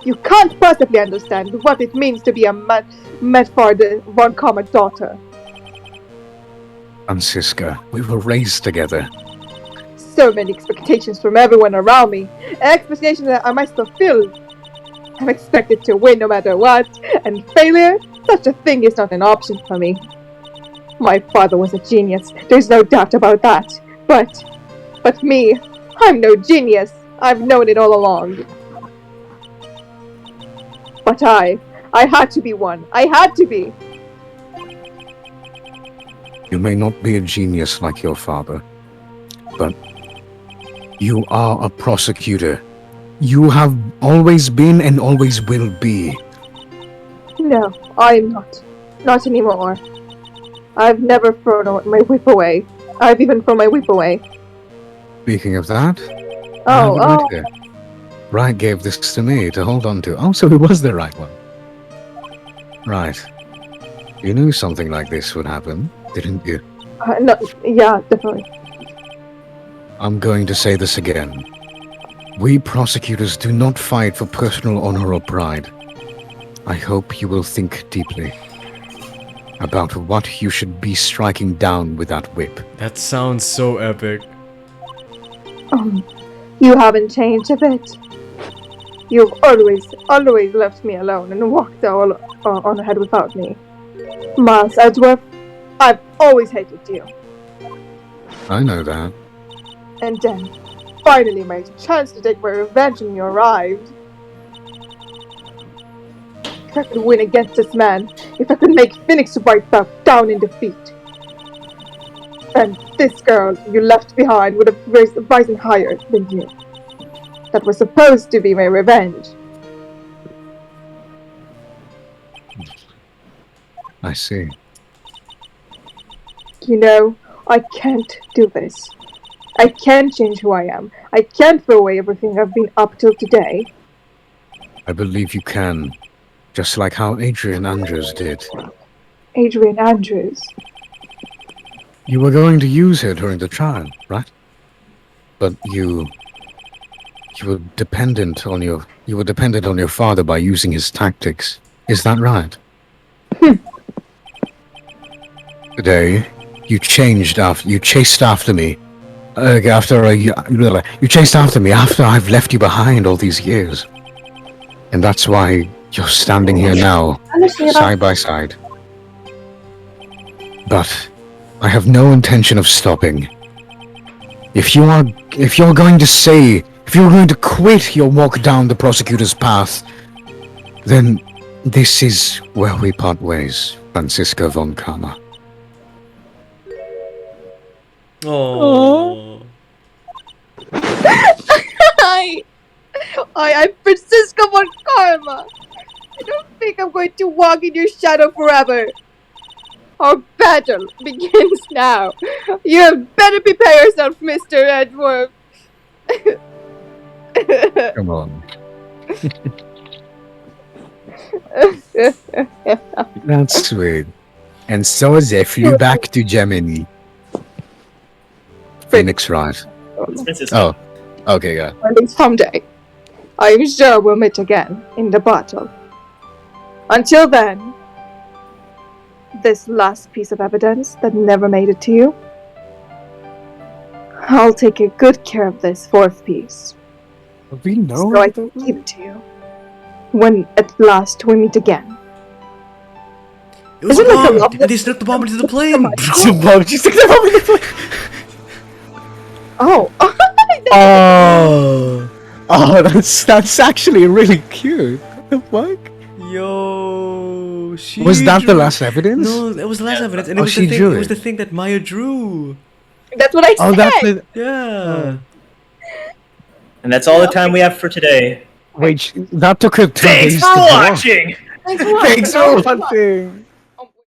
You can't possibly understand what it means to be a Medford Von Comma daughter. Francisca, we were raised together. So many expectations from everyone around me. Expectations that I must fulfill. I'm expected to win no matter what, and failure? Such a thing is not an option for me. My father was a genius, there's no doubt about that. But me, I'm no genius. I've known it all along. But I had to be one. I had to be. You may not be a genius like your father, but you are a prosecutor. You have always been and always will be. No, I'm not. Not anymore. I've never thrown my whip away. I've even thrown my whip away. Speaking of that, I have it right Oh, here. Wright gave this to me to hold on to. Oh, so it was the right one. Right. You knew something like this would happen, didn't you? no, yeah, definitely. I'm going to say this again. We prosecutors do not fight for personal honor or pride. I hope you will think deeply about what you should be striking down with that whip. That sounds so epic. You haven't changed a bit. You've always left me alone and walked all on ahead without me. Miles Edgeworth, I've always hated you. I know that. And then, finally made a chance to take my revenge when you arrived. If I could win against this man, if I could make Phoenix Wright bow down in defeat, then this girl you left behind would have risen higher than you. That was supposed to be my revenge. I see. You know, I can't do this. I can't change who I am. I can't throw away everything I've been up till today. I believe you can. Just like how Adrian Andrews did. Adrian Andrews. You were going to use her during the trial, right? But you were dependent on your father by using his tactics. Is that right? Today, you chased after me. You chased after me after I've left you behind all these years. And that's why you're standing here now, side by side. But I have no intention of stopping. If you're going to quit your walk down the prosecutor's path, then this is where we part ways, Franziska von Karma. Oh. I'm Franziska von Karma. I don't think I'm going to walk in your shadow forever. Our battle begins now. You had better prepare yourself, Mr. Edgeworth. Come on. That's sweet. And so they flew back to Germany. Phoenix Wright. Oh, okay, yeah. And someday, I am sure we'll meet again in the battle. Until then, this last piece of evidence that never made it to you, I'll take a good care of this fourth piece. We know. So I can give it to you when at last we meet again. It was Isn't a it bomb! lovely- And they snuck the bomb into the plane! She stuck the bomb in the plane. Oh. Oh, that's actually really cute. What the fuck? Yo, she Was that the drew- last evidence? No, that was the last evidence, and it Oh, was she the thing. drew It was it. the thing that Maya drew. That's what I said. Oh, that's it. Yeah. And that's all the time we have for today. Wait, that took her 2 Thanks days for to draw. watching! Thanks for watching. Thanks for watching.